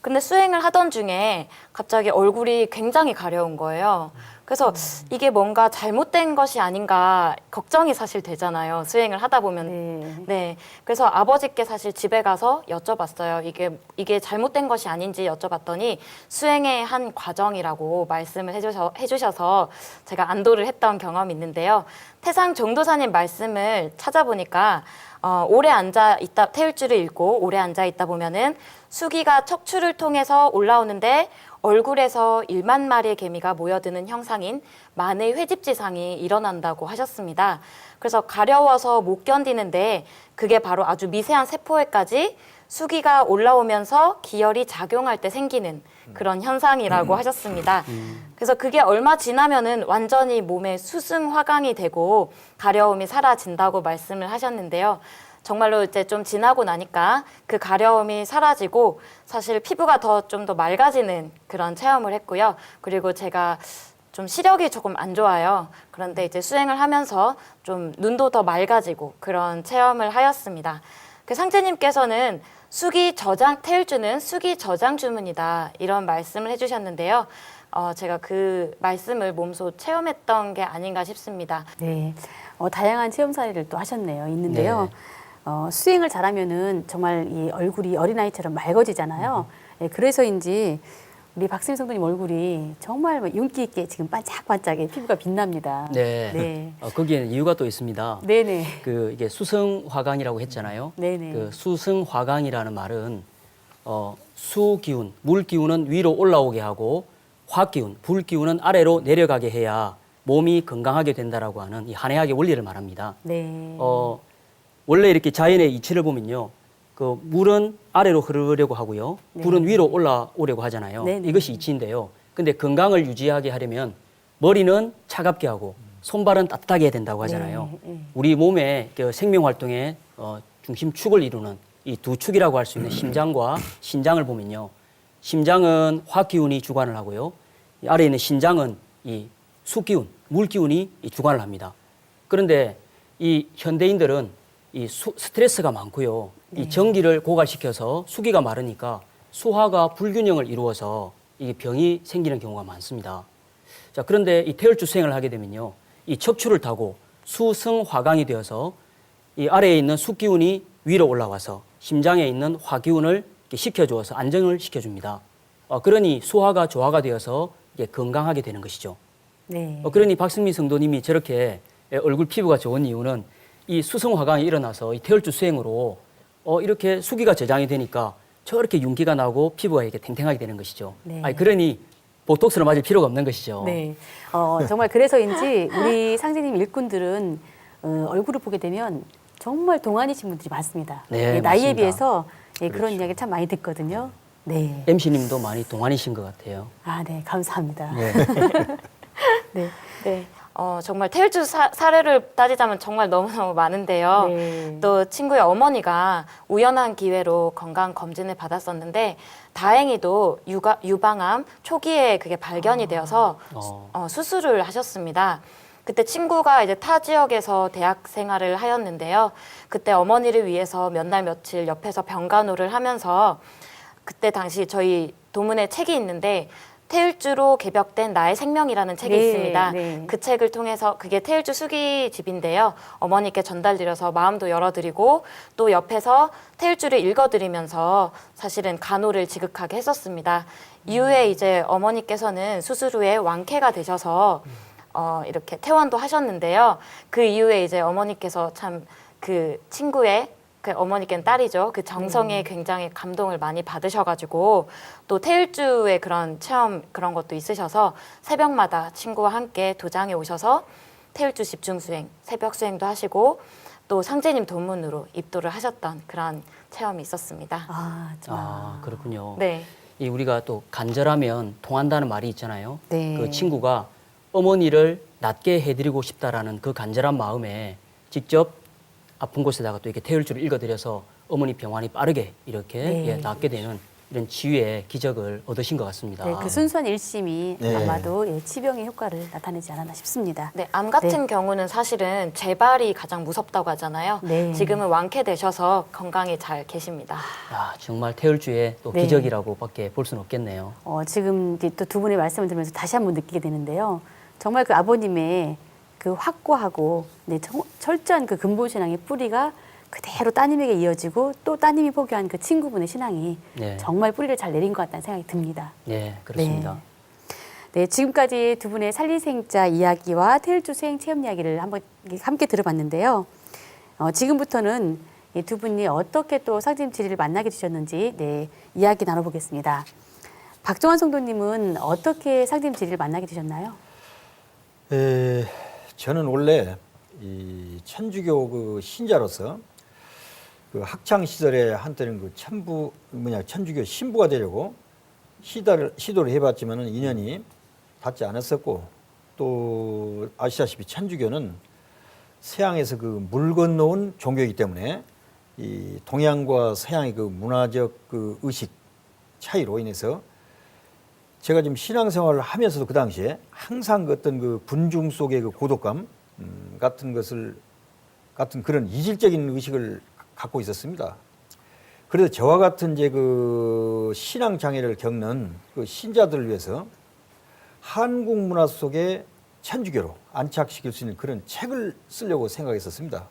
[SPEAKER 3] 근데 수행을 하던 중에 갑자기 얼굴이 굉장히 가려운 거예요. 그래서 이게 뭔가 잘못된 것이 아닌가 걱정이 사실 되잖아요. 수행을 하다 보면.
[SPEAKER 1] 네.
[SPEAKER 3] 네. 그래서 아버지께 사실 집에 가서 여쭤봤어요. 이게 잘못된 것이 아닌지 여쭤봤더니 수행의 한 과정이라고 말씀을 해주셔서 제가 안도를 했던 경험이 있는데요. 태상 정도사님 말씀을 찾아보니까 오래 앉아 있다 태울주를 읽고 오래 앉아 있다 보면은 수기가 척추를 통해서 올라오는데 얼굴에서 1만 마리의 개미가 모여드는 형상인 만의 회집지상이 일어난다고 하셨습니다. 그래서 가려워서 못 견디는데 그게 바로 아주 미세한 세포에까지 수기가 올라오면서 기혈이 작용할 때 생기는 그런 현상이라고 하셨습니다. 그래서 그게 얼마 지나면은 완전히 몸에 수승화강이 되고 가려움이 사라진다고 말씀을 하셨는데요. 정말로 이제 좀 지나고 나니까 그 가려움이 사라지고 사실 피부가 좀 더 맑아지는 그런 체험을 했고요. 그리고 제가 좀 시력이 조금 안 좋아요. 그런데 이제 수행을 하면서 좀 눈도 더 맑아지고 그런 체험을 하였습니다. 그 상제님께서는 태울주는 수기 저장 주문이다 이런 말씀을 해주셨는데요. 제가 그 말씀을 몸소 체험했던 게 아닌가 싶습니다.
[SPEAKER 1] 네. 다양한 체험 사례를 또 하셨네요. 있는데요. 수행을 잘하면은 정말 이 얼굴이 어린아이처럼 맑아지잖아요. 예, 그래서인지 우리 박승미 성도님 얼굴이 정말 뭐 윤기 있게 지금 반짝반짝에 피부가 빛납니다.
[SPEAKER 4] 네.
[SPEAKER 1] 네.
[SPEAKER 4] 거기에는 이유가 또 있습니다.
[SPEAKER 1] 네네.
[SPEAKER 4] 이게 수승화강이라고 했잖아요.
[SPEAKER 1] 네네.
[SPEAKER 4] 그 수승화강이라는 말은 수기운, 물 기운은 위로 올라오게 하고 화기운, 불 기운은 아래로 내려가게 해야 몸이 건강하게 된다라고 하는 이 한의학의 원리를 말합니다.
[SPEAKER 1] 네.
[SPEAKER 4] 원래 이렇게 자연의 이치를 보면요. 그 물은 아래로 흐르려고 하고요. 불은 위로 올라오려고 하잖아요.
[SPEAKER 1] 네네.
[SPEAKER 4] 이것이 이치인데요. 근데 건강을 유지하게 하려면 머리는 차갑게 하고 손발은 따뜻하게 해야 된다고 하잖아요.
[SPEAKER 1] 네.
[SPEAKER 4] 우리 몸의 그 생명 활동의 중심축을 이루는 이 두 축이라고 할 수 있는 심장과 신장을 보면요. 심장은 화기운이 주관을 하고요. 이 아래에 있는 신장은 이 수기운, 물기운이 주관을 합니다. 그런데 이 현대인들은 이 스트레스가 많고요. 이 전기를 고갈시켜서 수기가 마르니까 수화가 불균형을 이루어서 이게 병이 생기는 경우가 많습니다. 자, 그런데 이 태울주 수행을 하게 되면요. 이 척추를 타고 수승화강이 되어서 이 아래에 있는 수기운이 위로 올라와서 심장에 있는 화기운을 식혀주어서 안정을 시켜줍니다. 그러니 수화가 조화가 되어서 이게 건강하게 되는 것이죠.
[SPEAKER 1] 네.
[SPEAKER 4] 그러니 박승미 성도님이 저렇게 얼굴 피부가 좋은 이유는 이 수승화강이 일어나서 이 태울주 수행으로 이렇게 수기가 저장이 되니까 저렇게 윤기가 나고 피부가 이렇게 탱탱하게 되는 것이죠.
[SPEAKER 1] 네.
[SPEAKER 4] 그러니 보톡스를 맞을 필요가 없는 것이죠.
[SPEAKER 1] 네. 정말 그래서인지 우리 상제님 일꾼들은 얼굴을 보게 되면 정말 동안이신 분들이 많습니다.
[SPEAKER 4] 네,
[SPEAKER 1] 예, 나이에
[SPEAKER 4] 맞습니다.
[SPEAKER 1] 비해서 그런
[SPEAKER 4] 그렇죠.
[SPEAKER 1] 이야기 참 많이 듣거든요. 네.
[SPEAKER 4] MC님도 많이 동안이신 것 같아요.
[SPEAKER 1] 아, 네. 감사합니다.
[SPEAKER 4] 네.
[SPEAKER 1] 네.
[SPEAKER 3] 네. 정말 태울주 사례를 따지자면 정말 너무너무 많은데요.
[SPEAKER 1] 네.
[SPEAKER 3] 또 친구의 어머니가 우연한 기회로 건강 검진을 받았었는데 다행히도 유방암 초기에 그게 발견이 되어서 수술을 하셨습니다. 그때 친구가 이제 타 지역에서 대학 생활을 하였는데요. 그때 어머니를 위해서 몇 날 며칠 옆에서 병간호를 하면서 그때 당시 저희 도문에 책이 있는데 태울주로 개벽된 나의 생명이라는 책이
[SPEAKER 1] 네,
[SPEAKER 3] 있습니다.
[SPEAKER 1] 네.
[SPEAKER 3] 그 책을 통해서 그게 태울주 수기집인데요. 어머니께 전달드려서 마음도 열어드리고 또 옆에서 태울주를 읽어드리면서 사실은 간호를 지극하게 했었습니다. 이후에 이제 어머니께서는 수술 후에 완쾌가 되셔서 이렇게 퇴원도 하셨는데요. 그 이후에 이제 어머니께서 참 그 친구의 그 어머니께는 딸이죠. 그 정성에 굉장히 감동을 많이 받으셔가지고 또 태울주의 그런 체험 그런 것도 있으셔서 새벽마다 친구와 함께 도장에 오셔서 태울주 집중 수행, 새벽 수행도 하시고 또 상제님 도문으로 입도를 하셨던 그런 체험이 있었습니다.
[SPEAKER 1] 아, 정말.
[SPEAKER 4] 그렇군요.
[SPEAKER 3] 네.
[SPEAKER 4] 이 우리가 또 간절하면 통한다는 말이 있잖아요.
[SPEAKER 1] 네.
[SPEAKER 4] 그 친구가 어머니를 낫게 해드리고 싶다라는 그 간절한 마음에 직접 아픈 곳에다가 또 이렇게 태울주를 읽어드려서 어머니 병환이 빠르게 이렇게
[SPEAKER 1] 네.
[SPEAKER 4] 낫게 되는 이런 치유의 기적을 얻으신 것 같습니다.
[SPEAKER 1] 네, 그 순수한 일심이
[SPEAKER 2] 네.
[SPEAKER 1] 아마도 예, 치병의 효과를 나타내지 않았나 싶습니다.
[SPEAKER 3] 네, 암 같은
[SPEAKER 1] 네.
[SPEAKER 3] 경우는 사실은 재발이 가장 무섭다고 하잖아요.
[SPEAKER 1] 네.
[SPEAKER 3] 지금은 완쾌되셔서 건강히 잘 계십니다.
[SPEAKER 4] 야, 정말 태울주의 또
[SPEAKER 1] 네.
[SPEAKER 4] 기적이라고밖에 볼 수는 없겠네요.
[SPEAKER 1] 지금 이제 또 두 분의 말씀을 들으면서 다시 한번 느끼게 되는데요. 정말 그 아버님의 그 확고하고 네, 철저한 그 근본 신앙의 뿌리가 그대로 따님에게 이어지고 또 따님이 포기한 그 친구분의 신앙이
[SPEAKER 4] 네.
[SPEAKER 1] 정말 뿌리를 잘 내린 것 같다는 생각이 듭니다.
[SPEAKER 4] 네, 그렇습니다.
[SPEAKER 1] 네, 지금까지 두 분의 살리생자 이야기와 태일주 수행 체험 이야기를 한번 함께 들어봤는데요. 지금부터는 이 두 분이 어떻게 또 상징 지리를 만나게 되셨는지 네, 이야기 나눠보겠습니다. 박정환 성도님은 어떻게 상징 지리를 만나게 되셨나요?
[SPEAKER 2] 저는 원래 이 천주교 그 신자로서 그 학창 시절에 한때는 그 천주교 신부가 되려고 시도를 해봤지만은 인연이 닿지 않았었고, 또 아시다시피 천주교는 서양에서 그 물 건너온 종교이기 때문에 이 동양과 서양의 그 문화적 그 의식 차이로 인해서 제가 지금 신앙생활을 하면서도 그 당시에 항상 그 어떤 그 분중 속의 그 고독감 같은 그런 이질적인 의식을 갖고 있었습니다. 그래서 저와 같은 이제 그 신앙 장애를 겪는 그 신자들을 위해서 한국 문화 속에 천주교로 안착시킬 수 있는 그런 책을 쓰려고 생각했었습니다.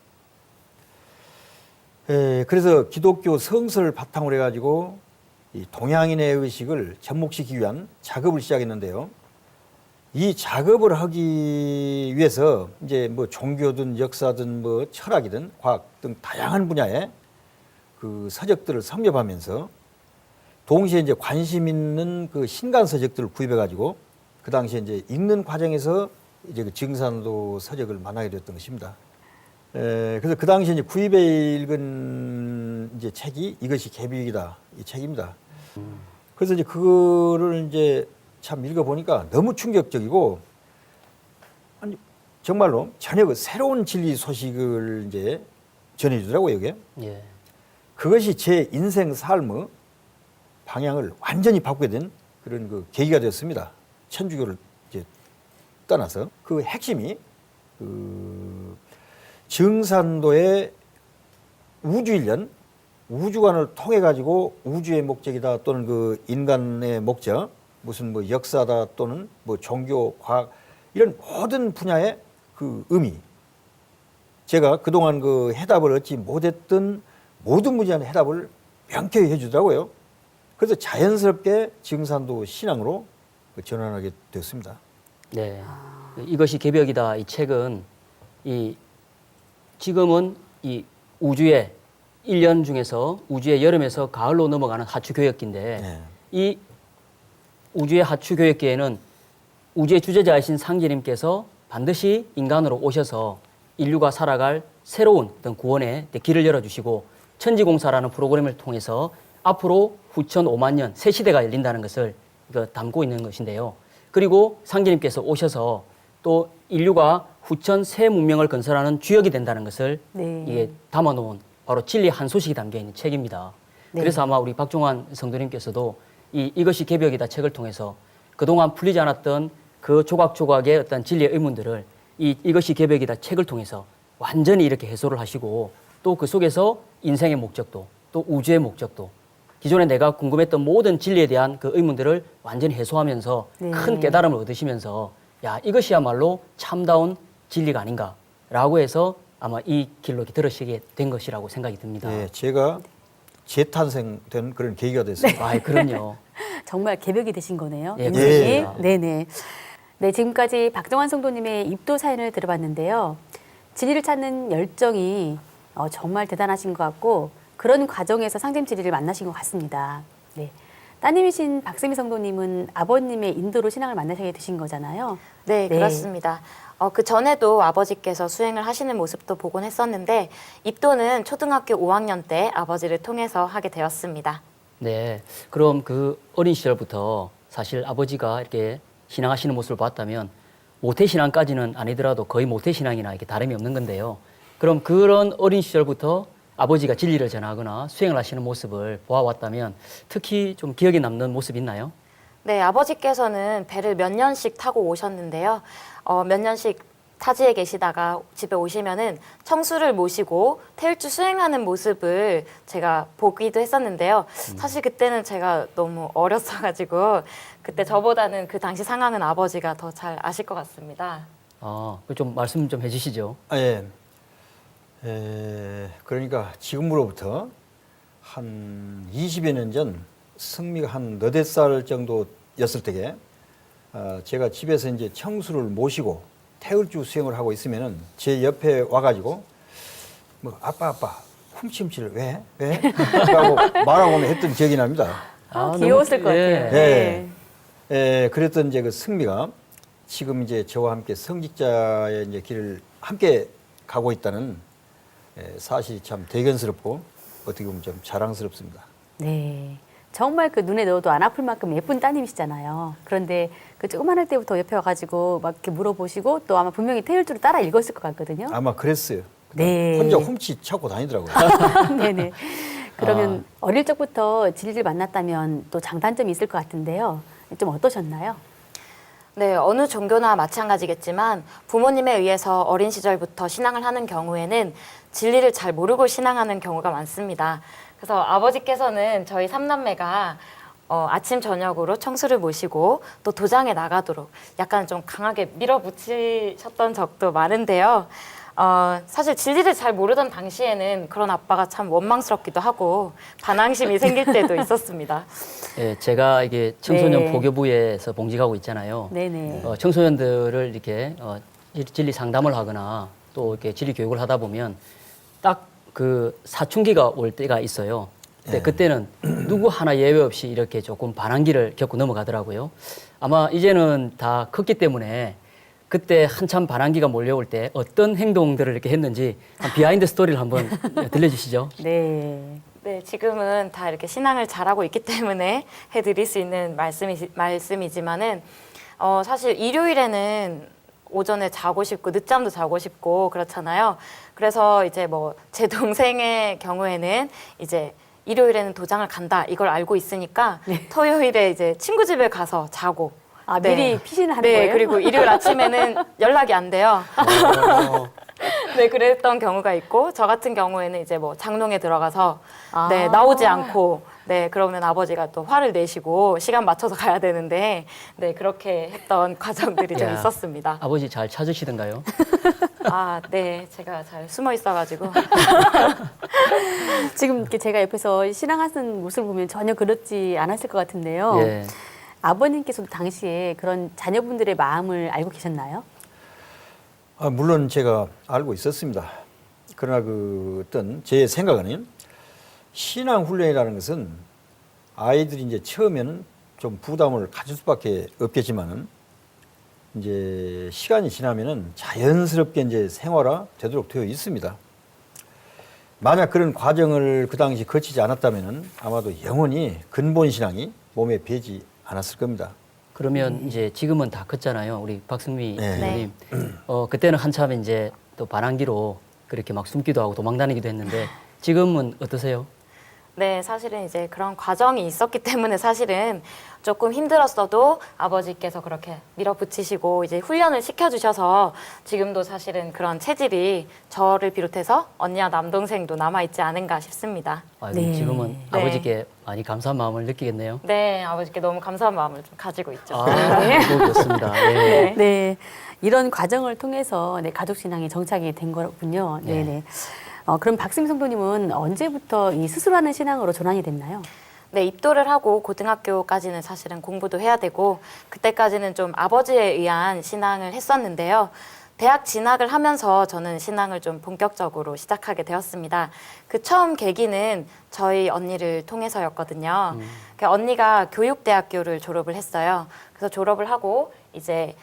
[SPEAKER 2] 그래서 기독교 성서를 바탕으로 해가지고 이 동양인의 의식을 접목시키기 위한 작업을 시작했는데요. 이 작업을 하기 위해서 이제 뭐 종교든 역사든 뭐 철학이든 과학 등 다양한 분야의 그 서적들을 섭렵하면서 동시에 이제 관심 있는 그 신간 서적들을 구입해 가지고 그 당시에 이제 읽는 과정에서 이제 그 증산도 서적을 만나게 됐던 것입니다. 그래서 그 당시에 이제 구입해 읽은 이제 책이 이것이 개비이다 이 책입니다. 그래서 이제 그거를 이제 참 읽어보니까 너무 충격적이고, 아니, 정말로 전혀 그 새로운 진리 소식을 이제 전해주더라고요, 이게.
[SPEAKER 4] 예.
[SPEAKER 2] 그것이 제 인생 삶의 방향을 완전히 바꾸게 된 그런 그 계기가 되었습니다. 천주교를 이제 떠나서. 그 핵심이 그 증산도의 우주일련, 우주관을 통해 가지고 우주의 목적이다 또는 그 인간의 목적, 무슨 뭐 역사다 또는 뭐 종교, 과학 이런 모든 분야의 그 의미, 제가 그동안 그 해답을 얻지 못했던 모든 분야의 해답을 명쾌히 해주더라고요. 그래서 자연스럽게 증산도 신앙으로 전환하게 됐습니다.
[SPEAKER 4] 네. 이것이 개벽이다. 이 책은 지금은 이 우주의 1년 중에서 우주의 여름에서 가을로 넘어가는 하추 교역기인데
[SPEAKER 2] 네.
[SPEAKER 4] 이 우주의 하추 교역기에는 우주의 주제자이신 상제님께서 반드시 인간으로 오셔서 인류가 살아갈 새로운 어떤 구원의 길을 열어주시고 천지공사라는 프로그램을 통해서 앞으로 후천 5만 년 새 시대가 열린다는 것을 담고 있는 것인데요. 그리고 상제님께서 오셔서 또 인류가 후천 새 문명을 건설하는 주역이 된다는 것을
[SPEAKER 1] 네.
[SPEAKER 4] 이게 담아놓은 바로 진리 한 소식이 담겨 있는 책입니다.
[SPEAKER 1] 네.
[SPEAKER 4] 그래서 아마 우리 박종환 성도님께서도 이것이 개벽이다 책을 통해서 그동안 풀리지 않았던 그 조각조각의 어떤 진리의 의문들을 이것이 개벽이다 책을 통해서 완전히 이렇게 해소를 하시고 또 그 속에서 인생의 목적도 또 우주의 목적도 기존에 내가 궁금했던 모든 진리에 대한 그 의문들을 완전히 해소하면서
[SPEAKER 1] 네.
[SPEAKER 4] 큰 깨달음을 얻으시면서 야 이것이야말로 참다운 진리가 아닌가라고 해서 아마 이 길로 들으시게 된 것이라고 생각이 듭니다.
[SPEAKER 2] 네, 제가 재탄생된 그런 계기가 됐습니다.
[SPEAKER 4] 아, 그럼요.
[SPEAKER 1] 정말 개벽이 되신 거네요.
[SPEAKER 4] 예,
[SPEAKER 1] 인생이.
[SPEAKER 4] 그렇습니다.
[SPEAKER 1] 네네. 네, 지금까지 박정환 성도님의 입도 사연을 들어봤는데요. 진리를 찾는 열정이 정말 대단하신 것 같고 그런 과정에서 상점 진리를 만나신 것 같습니다. 네. 따님이신 박세미 성도님은 아버님의 인도로 신앙을 만나게 되신 거잖아요.
[SPEAKER 3] 네,
[SPEAKER 1] 네.
[SPEAKER 3] 그렇습니다. 그 전에도 아버지께서 수행을 하시는 모습도 보곤 했었는데 입도는 초등학교 5학년 때 아버지를 통해서 하게 되었습니다.
[SPEAKER 4] 네. 그럼 그 어린 시절부터 사실 아버지가 이렇게 신앙하시는 모습을 봤다면 모태신앙까지는 아니더라도 거의 모태신앙이나 이렇게 다름이 없는 건데요. 그럼 그런 어린 시절부터 아버지가 진리를 전하거나 수행을 하시는 모습을 보아왔다면 특히 좀 기억에 남는 모습이 있나요?
[SPEAKER 3] 네, 아버지께서는 배를 몇 년씩 타고 오셨는데요. 몇 년씩 타지에 계시다가 집에 오시면은 청수를 모시고 태일주 수행하는 모습을 제가 보기도 했었는데요. 사실 그때는 제가 너무 어렸어가지고 그때 저보다는 그 당시 상황은 아버지가 더 잘 아실 것 같습니다.
[SPEAKER 4] 좀 말씀 좀 해주시죠.
[SPEAKER 2] 예. 그러니까 지금으로부터 한 20여 년 전 승미가 한 너댓 살 정도였을 때에 제가 집에서 이제 청수를 모시고 태울주 수행을 하고 있으면은 제 옆에 와가지고 뭐 아빠 훔침치를 왜? 라고 말하고 했던 기억이 납니다.
[SPEAKER 1] 귀여웠을 것 같아요.
[SPEAKER 2] 네. 그랬던 이제 그 승미가 지금 이제 저와 함께 성직자의 이제 길을 함께 가고 있다는 사실이 참 대견스럽고 어떻게 보면 좀 자랑스럽습니다.
[SPEAKER 1] 네. 정말 그 눈에 넣어도 안 아플 만큼 예쁜 따님이시잖아요. 그런데 그 조그만할 때부터 옆에 와가지고 막 이렇게 물어보시고 또 아마 분명히 태율주를 따라 읽었을 것 같거든요.
[SPEAKER 2] 아마 그랬어요.
[SPEAKER 1] 네.
[SPEAKER 2] 혼자 훔치 찾고 다니더라고요.
[SPEAKER 1] 네네. 그러면 어릴 적부터 진리를 만났다면 또 장단점이 있을 것 같은데요. 좀 어떠셨나요?
[SPEAKER 3] 네, 어느 종교나 마찬가지겠지만 부모님에 의해서 어린 시절부터 신앙을 하는 경우에는 진리를 잘 모르고 신앙하는 경우가 많습니다. 그래서 아버지께서는 저희 삼남매가 아침 저녁으로 청수를 모시고 또 도장에 나가도록 약간 좀 강하게 밀어붙이셨던 적도 많은데요. 사실 진리를 잘 모르던 당시에는 그런 아빠가 참 원망스럽기도 하고 반항심이 생길 때도 있었습니다.
[SPEAKER 4] 예, 제가 이게 청소년
[SPEAKER 1] 네.
[SPEAKER 4] 보교부에서 봉직하고 있잖아요.
[SPEAKER 1] 네네.
[SPEAKER 4] 청소년들을 이렇게 진리 상담을 하거나 또 이렇게 진리 교육을 하다 보면 딱 그 사춘기가 올 때가 있어요. 근데 그때는 누구 하나 예외 없이 이렇게 조금 반항기를 겪고 넘어가더라고요. 아마 이제는 다 컸기 때문에 그때 한참 반항기가 몰려올 때 어떤 행동들을 이렇게 했는지 한 비하인드 스토리를 한번 들려주시죠.
[SPEAKER 1] 네.
[SPEAKER 3] 네, 지금은 다 이렇게 신앙을 잘하고 있기 때문에 해드릴 수 있는 말씀이지만은 사실 일요일에는 오전에 자고 싶고 늦잠도 자고 싶고 그렇잖아요. 그래서 이제 뭐 제 동생의 경우에는 이제 일요일에는 도장을 간다 이걸 알고 있으니까 토요일에 이제 친구 집에 가서 자고
[SPEAKER 1] 미리 피신을 하는
[SPEAKER 3] 네,
[SPEAKER 1] 거예요?
[SPEAKER 3] 그리고 일요일 아침에는 연락이 안 돼요. 네, 그랬던 경우가 있고 저 같은 경우에는 이제 뭐 장롱에 들어가서 네, 나오지 않고 네, 그러면 아버지가 또 화를 내시고 시간 맞춰서 가야 되는데 네, 그렇게 했던 과정들이 좀
[SPEAKER 4] 야.
[SPEAKER 3] 있었습니다.
[SPEAKER 4] 아버지 잘 찾으시던가요?
[SPEAKER 3] 네, 제가 잘 숨어 있어가지고
[SPEAKER 1] 지금 이렇게 제가 옆에서 신앙하는 모습을 보면 전혀 그렇지 않았을 것 같은데요.
[SPEAKER 4] 예.
[SPEAKER 1] 아버님께서도 당시에 그런 자녀분들의 마음을 알고 계셨나요?
[SPEAKER 2] 물론 제가 알고 있었습니다. 그러나 그 어떤 제 생각은 신앙 훈련이라는 것은 아이들이 이제 처음에는 좀 부담을 가질 수밖에 없겠지만은 이제 시간이 지나면은 자연스럽게 이제 생활화 되도록 되어 있습니다. 만약 그런 과정을 그 당시 거치지 않았다면은 아마도 영원히 근본 신앙이 몸에 배지 않았을 겁니다.
[SPEAKER 4] 그러면 이제 지금은 다 컸잖아요. 우리 박승미
[SPEAKER 2] 네.
[SPEAKER 4] 선생님. 그때는 한참 이제 또 반항기로 그렇게 막 숨기도 하고 도망다니기도 했는데 지금은 어떠세요?
[SPEAKER 3] 네, 사실은 이제 그런 과정이 있었기 때문에 사실은 조금 힘들었어도 아버지께서 그렇게 밀어붙이시고 이제 훈련을 시켜주셔서 지금도 사실은 그런 체질이 저를 비롯해서 언니와 남동생도 남아있지 않은가 싶습니다.
[SPEAKER 1] 네.
[SPEAKER 4] 지금은
[SPEAKER 3] 네.
[SPEAKER 4] 아버지께 많이 감사한 마음을 느끼겠네요.
[SPEAKER 3] 네, 아버지께 너무 감사한 마음을 좀 가지고 있죠.
[SPEAKER 4] 그렇습니다. 예.
[SPEAKER 1] 네. 이런 과정을 통해서 가족 신앙이 정착이 된 거군요.
[SPEAKER 4] 네.
[SPEAKER 1] 네네. 그럼 박승미 성도님은 언제부터 이 스스로하는 신앙으로 전환이 됐나요?
[SPEAKER 3] 네, 입도를 하고 고등학교까지는 사실은 공부도 해야 되고 그때까지는 좀 아버지에 의한 신앙을 했었는데요. 대학 진학을 하면서 저는 신앙을 좀 본격적으로 시작하게 되었습니다. 그 처음 계기는 저희 언니를 통해서였거든요. 언니가 교육대학교를 졸업을 했어요. 그래서 졸업을 하고 이제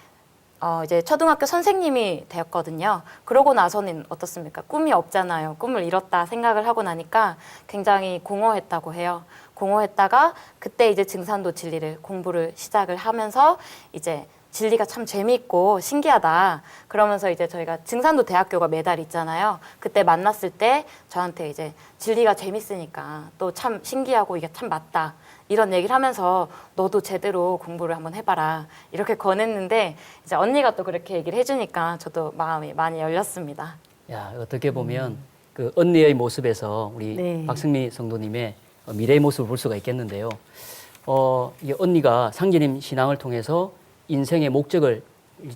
[SPEAKER 3] 초등학교 선생님이 되었거든요. 그러고 나서는 어떻습니까? 꿈이 없잖아요. 꿈을 잃었다 생각을 하고 나니까 굉장히 공허했다고 해요. 공허했다가 그때 이제 증산도 진리를 공부를 시작을 하면서 이제 진리가 참 재미있고 신기하다. 그러면서 이제 저희가 증산도 대학교가 매달 있잖아요. 그때 만났을 때 저한테 이제 진리가 재밌으니까 또 참 신기하고 이게 참 맞다. 이런 얘기를 하면서 너도 제대로 공부를 한번 해봐라. 이렇게 권했는데 이제 언니가 또 그렇게 얘기를 해주니까 저도 마음이 많이 열렸습니다.
[SPEAKER 4] 야, 어떻게 보면 그 언니의 모습에서 우리
[SPEAKER 1] 네.
[SPEAKER 4] 박승미 성도님의 미래의 모습을 볼 수가 있겠는데요. 이 언니가 상제님 신앙을 통해서 인생의 목적을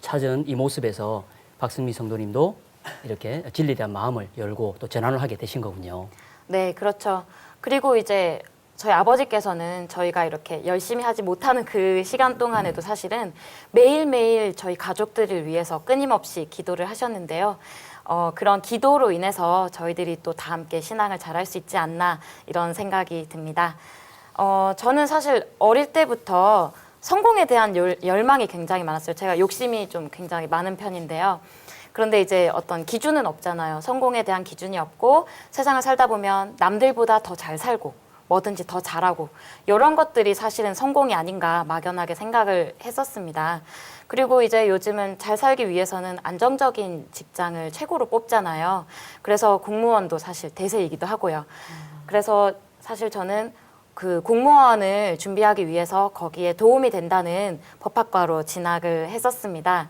[SPEAKER 4] 찾은 이 모습에서 박승미 성도님도 이렇게 진리에 대한 마음을 열고 또 전환을 하게 되신 거군요.
[SPEAKER 3] 네, 그렇죠. 그리고 이제 저희 아버지께서는 저희가 이렇게 열심히 하지 못하는 그 시간 동안에도 사실은 매일매일 저희 가족들을 위해서 끊임없이 기도를 하셨는데요. 그런 기도로 인해서 저희들이 또 다 함께 신앙을 잘할 수 있지 않나 이런 생각이 듭니다. 저는 사실 어릴 때부터 성공에 대한 열망이 굉장히 많았어요. 제가 욕심이 좀 굉장히 많은 편인데요. 그런데 이제 어떤 기준은 없잖아요. 성공에 대한 기준이 없고 세상을 살다 보면 남들보다 더 잘 살고 뭐든지 더 잘하고 이런 것들이 사실은 성공이 아닌가 막연하게 생각을 했었습니다. 그리고 이제 요즘은 잘 살기 위해서는 안정적인 직장을 최고로 뽑잖아요. 그래서 공무원도 사실 대세이기도 하고요. 그래서 사실 저는 그 공무원을 준비하기 위해서 거기에 도움이 된다는 법학과로 진학을 했었습니다.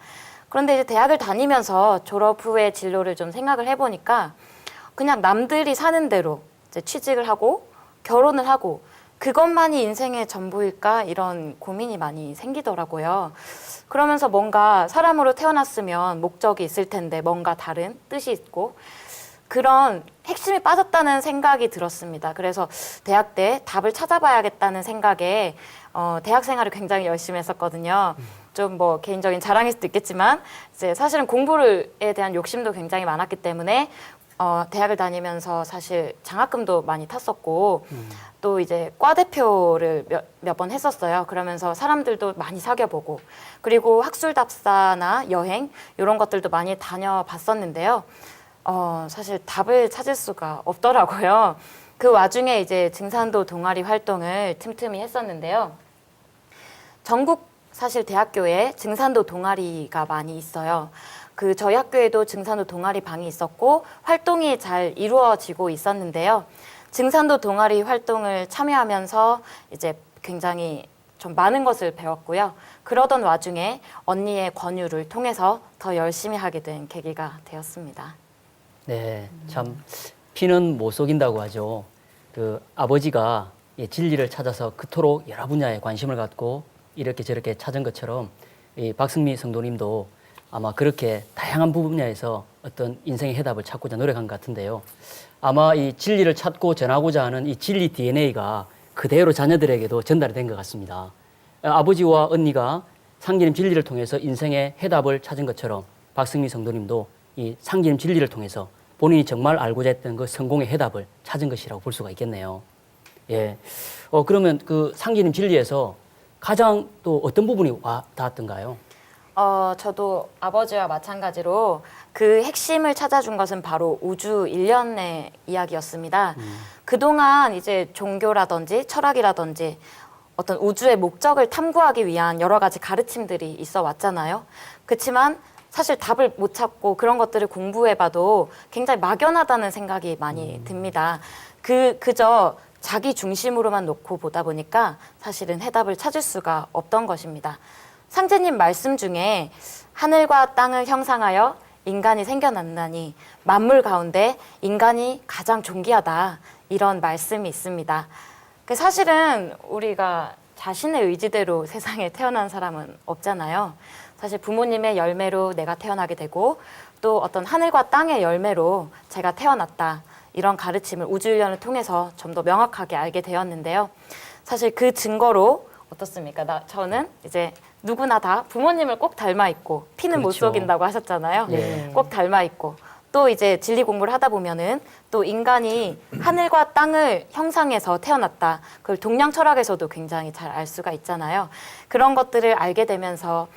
[SPEAKER 3] 그런데 이제 대학을 다니면서 졸업 후에 진로를 좀 생각을 해보니까 그냥 남들이 사는 대로 이제 취직을 하고 결혼을 하고 그것만이 인생의 전부일까 이런 고민이 많이 생기더라고요. 그러면서 뭔가 사람으로 태어났으면 목적이 있을 텐데 뭔가 다른 뜻이 있고 그런 핵심이 빠졌다는 생각이 들었습니다. 그래서 대학 때 답을 찾아봐야겠다는 생각에 대학 생활을 굉장히 열심히 했었거든요. 좀 뭐 개인적인 자랑일 수도 있겠지만 이제 사실은 공부에 대한 욕심도 굉장히 많았기 때문에 대학을 다니면서 사실 장학금도 많이 탔었고 또 이제 과 대표를 몇 번 했었어요. 그러면서 사람들도 많이 사귀어보고 그리고 학술답사나 여행 이런 것들도 많이 다녀봤었는데요. 사실 답을 찾을 수가 없더라고요. 그 와중에 이제 증산도 동아리 활동을 틈틈이 했었는데요. 전국 사실 대학교에 증산도 동아리가 많이 있어요. 그 저희 학교에도 증산도 동아리 방이 있었고 활동이 잘 이루어지고 있었는데요. 증산도 동아리 활동을 참여하면서 이제 굉장히 좀 많은 것을 배웠고요. 그러던 와중에 언니의 권유를 통해서 더 열심히 하게 된 계기가 되었습니다.
[SPEAKER 4] 네, 참 피는 못 속인다고 하죠. 그 아버지가 진리를 찾아서 그토록 여러 분야에 관심을 갖고 이렇게 저렇게 찾은 것처럼 이 박승미 성도님도 아마 그렇게 다양한 분야에서 어떤 인생의 해답을 찾고자 노력한 것 같은데요. 아마 이 진리를 찾고 전하고자 하는 이 진리 DNA가 그대로 자녀들에게도 전달이 된 것 같습니다. 아버지와 언니가 상기님 진리를 통해서 인생의 해답을 찾은 것처럼 박승미 성도님도 이 상기님 진리를 통해서 본인이 정말 알고자 했던 그 성공의 해답을 찾은 것이라고 볼 수가 있겠네요. 예. 그러면 그 상기님 진리에서 가장 또 어떤 부분이 와 닿았던가요?
[SPEAKER 3] 저도 아버지와 마찬가지로 그 핵심을 찾아준 것은 바로 우주 일련의 이야기였습니다. 그동안 이제 종교라든지 철학이라든지 어떤 우주의 목적을 탐구하기 위한 여러 가지 가르침들이 있어 왔잖아요. 그렇지만 사실 답을 못 찾고 그런 것들을 공부해봐도 굉장히 막연하다는 생각이 많이 듭니다. 그저 자기 중심으로만 놓고 보다 보니까 사실은 해답을 찾을 수가 없던 것입니다. 상제님 말씀 중에 하늘과 땅을 형상하여 인간이 생겨났나니 만물 가운데 인간이 가장 존귀하다 이런 말씀이 있습니다. 사실은 우리가 자신의 의지대로 세상에 태어난 사람은 없잖아요. 사실 부모님의 열매로 내가 태어나게 되고 또 어떤 하늘과 땅의 열매로 제가 태어났다. 이런 가르침을 우주일련을 통해서 좀 더 명확하게 알게 되었는데요. 사실 그 증거로 어떻습니까? 저는 이제 누구나 다 부모님을 꼭 닮아 있고 피는 못
[SPEAKER 4] 그렇죠.
[SPEAKER 3] 속인다고 하셨잖아요.
[SPEAKER 4] 네.
[SPEAKER 3] 꼭 닮아 있고 또 이제 진리 공부를 하다 보면은 또 인간이 하늘과 땅을 형상해서 태어났다. 그걸 동양 철학에서도 굉장히 잘 알 수가 있잖아요. 그런 것들을 알게 되면서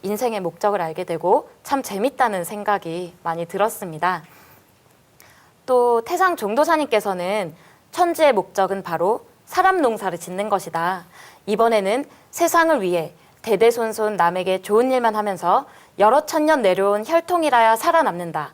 [SPEAKER 3] 인생의 목적을 알게 되고 참 재밌다는 생각이 많이 들었습니다. 또 태상 종도사님께서는 천지의 목적은 바로 사람 농사를 짓는 것이다. 이번에는 세상을 위해 대대손손 남에게 좋은 일만 하면서 여러 천년 내려온 혈통이라야 살아남는다.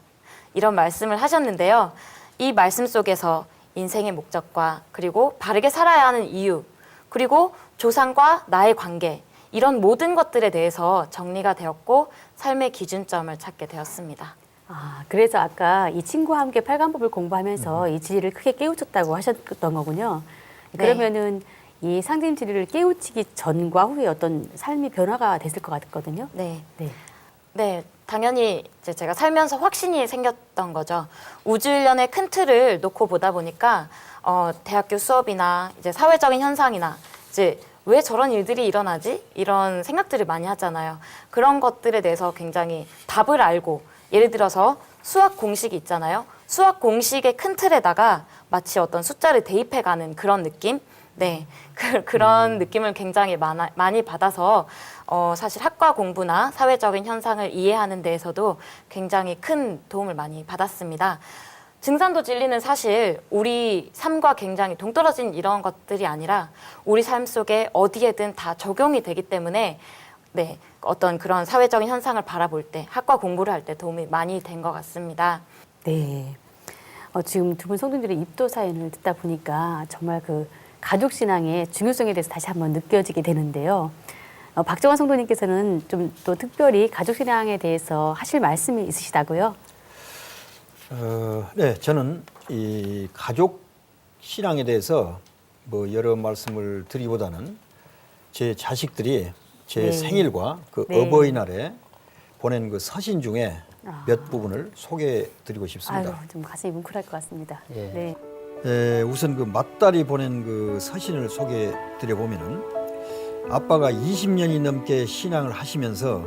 [SPEAKER 3] 이런 말씀을 하셨는데요. 이 말씀 속에서 인생의 목적과 그리고 바르게 살아야 하는 이유, 그리고 조상과 나의 관계, 이런 모든 것들에 대해서 정리가 되었고 삶의 기준점을 찾게 되었습니다.
[SPEAKER 1] 아, 그래서 아까 이 친구와 함께 팔관법을 공부하면서 이 진리를 크게 깨우쳤다고 하셨던 거군요.
[SPEAKER 3] 네.
[SPEAKER 1] 그러면은 이 상징 진리를 깨우치기 전과 후에 어떤 삶의 변화가 됐을 것 같거든요.
[SPEAKER 3] 네.
[SPEAKER 1] 네.
[SPEAKER 3] 네, 당연히 이제 제가 살면서 확신이 생겼던 거죠. 우주일련의 큰 틀을 놓고 보다 보니까 대학교 수업이나 이제 사회적인 현상이나 이제 왜 저런 일들이 일어나지? 이런 생각들을 많이 하잖아요. 그런 것들에 대해서 굉장히 답을 알고, 예를 들어서 수학 공식이 있잖아요. 수학 공식의 큰 틀에다가 마치 어떤 숫자를 대입해가는 그런 느낌? 네, 그런 느낌을 굉장히 많이 받아서 사실 학과 공부나 사회적인 현상을 이해하는 데에서도 굉장히 큰 도움을 많이 받았습니다. 증산도 진리는 사실 우리 삶과 굉장히 동떨어진 이런 것들이 아니라 우리 삶 속에 어디에든 다 적용이 되기 때문에 네, 어떤 그런 사회적인 현상을 바라볼 때, 학과 공부를 할 때 도움이 많이 된 것 같습니다.
[SPEAKER 1] 네. 지금 두 분 성도님들의 입도 사연을 듣다 보니까 정말 그 가족 신앙의 중요성에 대해서 다시 한번 느껴지게 되는데요. 박정환 성도님께서는 좀 또 특별히 가족 신앙에 대해서 하실 말씀이 있으시다고요?
[SPEAKER 2] 네, 저는 이 가족 신앙에 대해서 뭐 여러 말씀을 드리기보다는 제 자식들이 제
[SPEAKER 1] 네.
[SPEAKER 2] 생일과 그
[SPEAKER 1] 네.
[SPEAKER 2] 어버이날에 보낸 그 서신 중에 몇 부분을 소개해 드리고
[SPEAKER 1] 아유,
[SPEAKER 2] 싶습니다.
[SPEAKER 1] 좀 가슴이 뭉클할 것 같습니다.
[SPEAKER 4] 예.
[SPEAKER 1] 네.
[SPEAKER 2] 우선 그 맏딸이 보낸 그 서신을 소개해 드려 보면은 아빠가 20년이 넘게 신앙을 하시면서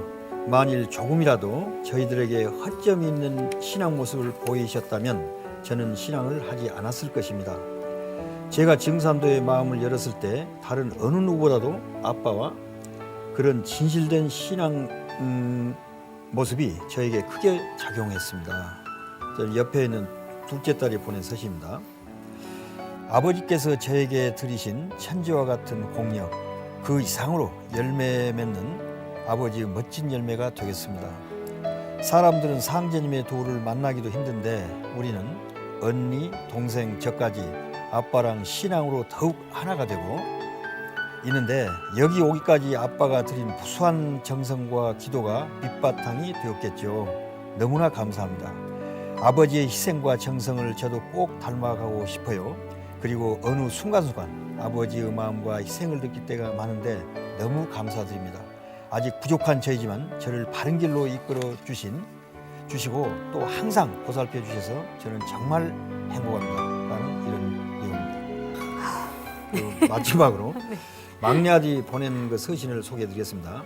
[SPEAKER 2] 만일 조금이라도 저희들에게 허점이 있는 신앙 모습을 보이셨다면 저는 신앙을 하지 않았을 것입니다. 제가 증산도의 마음을 열었을 때 다른 어느 누구보다도 아빠와 그런 진실된 신앙 모습이 저에게 크게 작용했습니다. 저는 옆에 있는 둘째 딸이 보낸 서신입니다. 아버지께서 저에게 들이신 천지와 같은 공력, 그 이상으로 열매 맺는 아버지의 멋진 열매가 되겠습니다. 사람들은 상제님의 도를 만나기도 힘든데 우리는 언니, 동생, 저까지 아빠랑 신앙으로 더욱 하나가 되고 있는데 여기 오기까지 아빠가 드린 무수한 정성과 기도가 밑바탕이 되었겠죠. 너무나 감사합니다. 아버지의 희생과 정성을 저도 꼭 닮아가고 싶어요. 그리고 어느 순간순간 아버지의 마음과 희생을 느낄 때가 많은데 너무 감사드립니다. 아직 부족한 저이지만 저를 바른 길로 이끌어 주시고 또 항상 보살펴 주셔서 저는 정말 행복합니다. 라는 이런 내용입니다. 그 마지막으로 막내 아들이 보낸 그 서신을 소개해 드리겠습니다.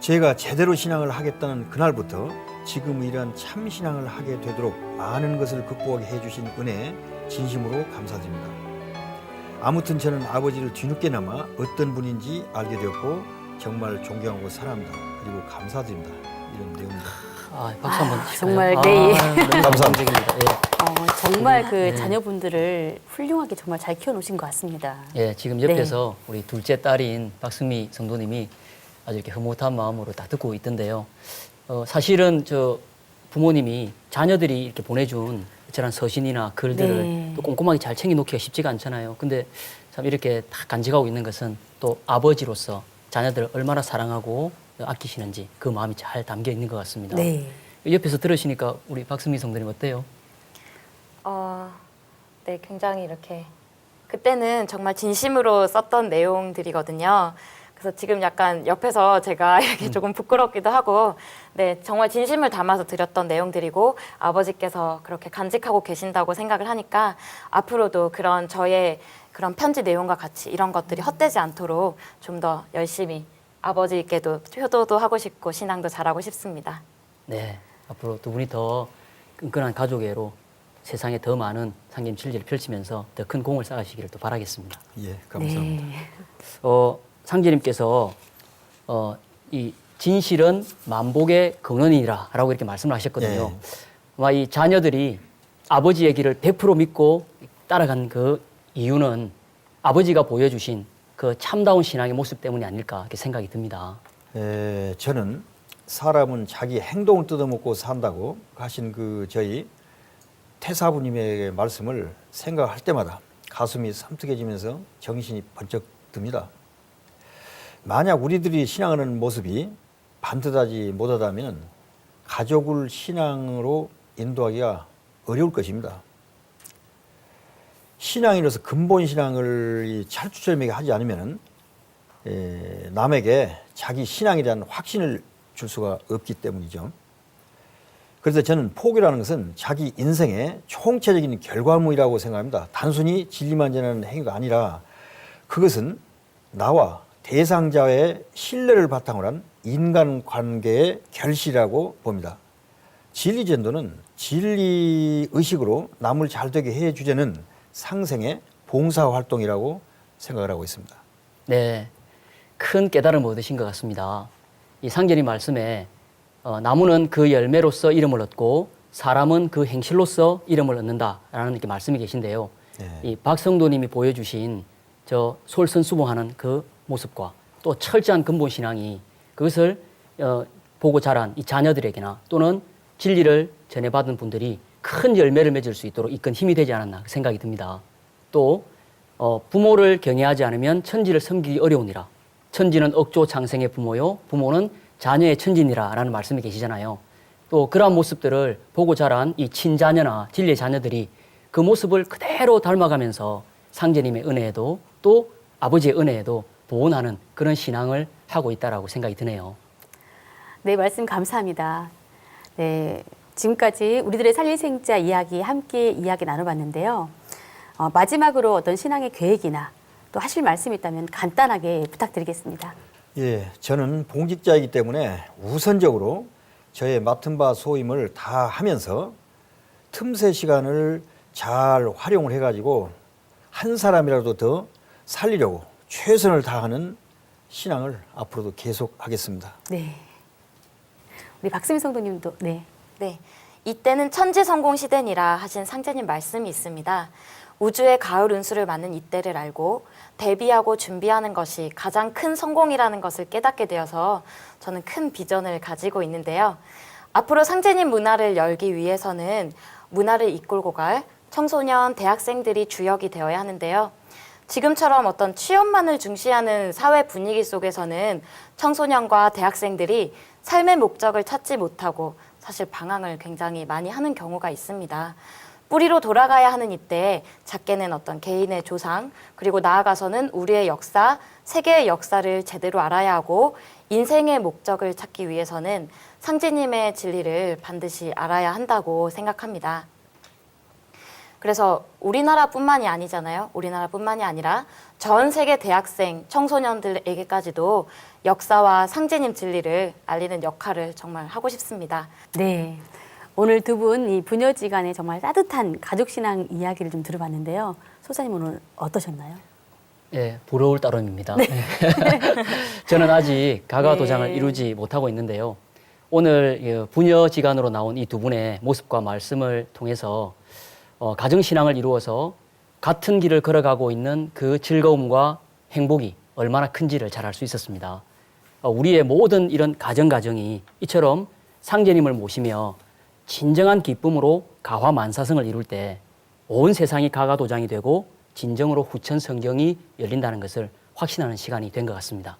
[SPEAKER 2] 제가 제대로 신앙을 하겠다는 그날부터 지금 이러한 참 신앙을 하게 되도록 많은 것을 극복하게 해주신 은혜에 진심으로 감사드립니다. 아무튼 저는 아버지를 뒤늦게나마 어떤 분인지 알게 되었고 정말 존경하고 사랑합니다. 그리고 감사드립니다. 이런 내용입니다.
[SPEAKER 4] 박수 한번 칠까요?
[SPEAKER 1] 정말 네.
[SPEAKER 4] 너무 감사합니다.
[SPEAKER 1] 정말 그 자녀분들을 훌륭하게 정말 잘 키워놓으신 것 같습니다.
[SPEAKER 4] 예, 지금 옆에서 우리 둘째 딸인 박승미 성도님이 아주 이렇게 흐뭇한 마음으로 다 듣고 있던데요. 사실은 저 부모님이 자녀들이 이렇게 보내준 저런 서신이나 글들을
[SPEAKER 1] 네.
[SPEAKER 4] 또 꼼꼼하게 잘 챙겨놓기가 쉽지가 않잖아요. 근데 참 이렇게 다 간직하고 있는 것은 또 아버지로서 자녀들을 얼마나 사랑하고 아끼시는지 그 마음이 잘 담겨 있는 것 같습니다.
[SPEAKER 1] 네.
[SPEAKER 4] 옆에서 들으시니까 우리 박승미 성도님 어때요?
[SPEAKER 3] 네, 굉장히 이렇게 그때는 정말 진심으로 썼던 내용들이거든요. 그래서 지금 약간 옆에서 제가 이렇게 조금 부끄럽기도 하고, 네, 정말 진심을 담아서 드렸던 내용들이고 아버지께서 그렇게 간직하고 계신다고 생각을 하니까 앞으로도 그런 저의 그런 편지 내용과 같이 이런 것들이 헛되지 않도록 좀 더 열심히 아버지께도 효도도 하고 싶고 신앙도 잘하고 싶습니다.
[SPEAKER 4] 네, 앞으로 두 분이 더 끈끈한 가족애로 세상에 더 많은 상임 진리를 펼치면서 더 큰 공을 쌓으시기를 또 바라겠습니다.
[SPEAKER 2] 예, 감사합니다.
[SPEAKER 1] 네.
[SPEAKER 4] 상제님께서 이 진실은 만복의 근원이라라고 이렇게 말씀을 하셨거든요.
[SPEAKER 2] 네.
[SPEAKER 4] 아마 이 자녀들이 아버지의 길을 100% 믿고 따라간 그 이유는 아버지가 보여주신 그 참다운 신앙의 모습 때문이 아닐까 이렇게 생각이 듭니다.
[SPEAKER 2] 저는 사람은 자기 행동을 뜯어먹고 산다고 하신 그 저희 태사부님의 말씀을 생각할 때마다 가슴이 섬뜩해지면서 정신이 번쩍 듭니다. 만약 우리들이 신앙하는 모습이 반듯하지 못하다면 가족을 신앙으로 인도하기가 어려울 것입니다. 신앙인으로서 근본 신앙을 찰주철미하게 하지 않으면 남에게 자기 신앙에 대한 확신을 줄 수가 없기 때문이죠. 그래서 저는 포교라는 것은 자기 인생의 총체적인 결과물이라고 생각합니다. 단순히 진리만 전하는 행위가 아니라 그것은 나와 대상자의 신뢰를 바탕으로 한 인간관계의 결실이라고 봅니다. 진리전도는 진리의식으로 남을 잘되게 해주자는 상생의 봉사활동이라고 생각을 하고 있습니다.
[SPEAKER 4] 네, 큰 깨달음을 얻으신 것 같습니다. 이 상제님 말씀에 나무는 그 열매로서 이름을 얻고 사람은 그 행실로서 이름을 얻는다라는 이렇게 말씀이 계신데요.
[SPEAKER 2] 네.
[SPEAKER 4] 이 박성도님이 보여주신 저 솔선수범하는 그 모습과 또 철저한 근본 신앙이 그것을 보고 자란 이 자녀들에게나 또는 진리를 전해받은 분들이 큰 열매를 맺을 수 있도록 이끈 힘이 되지 않았나 생각이 듭니다. 또 부모를 경외하지 않으면 천지를 섬기기 어려우니라. 천지는 억조 장생의 부모요 부모는 자녀의 천지니라 라는 말씀이 계시잖아요. 또 그러한 모습들을 보고 자란 이 친자녀나 진리의 자녀들이 그 모습을 그대로 닮아가면서 상제님의 은혜에도 또 아버지의 은혜에도 보온하는 그런 신앙을 하고 있다라고 생각이 드네요.
[SPEAKER 1] 네, 말씀 감사합니다. 네, 지금까지 우리들의 살리생자 이야기 함께 이야기 나눠봤는데요. 마지막으로 어떤 신앙의 계획이나 또 하실 말씀이 있다면 간단하게 부탁드리겠습니다.
[SPEAKER 2] 예, 저는 봉직자이기 때문에 우선적으로 저의 맡은 바 소임을 다 하면서 틈새 시간을 잘 활용을 해가지고 한 사람이라도 더 살리려고 최선을 다하는 신앙을 앞으로도 계속하겠습니다.
[SPEAKER 1] 네. 우리 박수미 성도님도 네.
[SPEAKER 3] 네, 이때는 천지성공 시대니라 하신 상제님 말씀이 있습니다. 우주의 가을 운수를 맞는 이때를 알고 대비하고 준비하는 것이 가장 큰 성공이라는 것을 깨닫게 되어서 저는 큰 비전을 가지고 있는데요. 앞으로 상제님 문화를 열기 위해서는 문화를 이끌고 갈 청소년, 대학생들이 주역이 되어야 하는데요. 지금처럼 어떤 취업만을 중시하는 사회 분위기 속에서는 청소년과 대학생들이 삶의 목적을 찾지 못하고 사실 방황을 굉장히 많이 하는 경우가 있습니다. 뿌리로 돌아가야 하는 이때 작게는 어떤 개인의 조상 그리고 나아가서는 우리의 역사, 세계의 역사를 제대로 알아야 하고 인생의 목적을 찾기 위해서는 상제님의 진리를 반드시 알아야 한다고 생각합니다. 그래서 우리나라뿐만이 아니잖아요. 우리나라뿐만이 아니라 전 세계 대학생, 청소년들에게까지도 역사와 상제님 진리를 알리는 역할을 정말 하고 싶습니다.
[SPEAKER 1] 네. 오늘 두 분 이 부녀지간의 정말 따뜻한 가족신앙 이야기를 좀 들어봤는데요. 소사님 오늘 어떠셨나요?
[SPEAKER 4] 예, 부러울 따름입니다. 네. 저는 아직 가가도장을
[SPEAKER 1] 네.
[SPEAKER 4] 이루지 못하고 있는데요. 오늘 부녀지간으로 나온 이 두 분의 모습과 말씀을 통해서 가정신앙을 이루어서 같은 길을 걸어가고 있는 그 즐거움과 행복이 얼마나 큰지를 잘 알 수 있었습니다. 우리의 모든 이런 가정이 이처럼 상제님을 모시며 진정한 기쁨으로 가화만사성을 이룰 때 온 세상이 가가도장이 되고 진정으로 후천 성경이 열린다는 것을 확신하는 시간이 된 것 같습니다.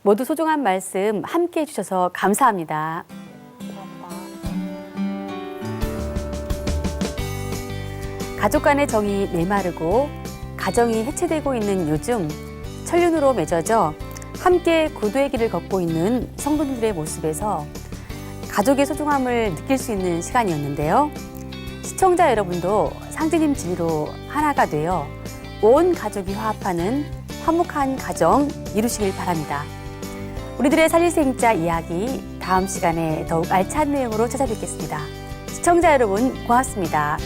[SPEAKER 1] 모두 소중한 말씀 함께 해주셔서 감사합니다. 가족 간의 정이 메마르고 가정이 해체되고 있는 요즘 천륜으로 맺어져 함께 고도의 길을 걷고 있는 성도님들의 모습에서 가족의 소중함을 느낄 수 있는 시간이었는데요. 시청자 여러분도 상제님 진리로 하나가 되어 온 가족이 화합하는 화목한 가정 이루시길 바랍니다. 우리들의 살리생자 이야기 다음 시간에 더욱 알찬 내용으로 찾아뵙겠습니다. 시청자 여러분 고맙습니다.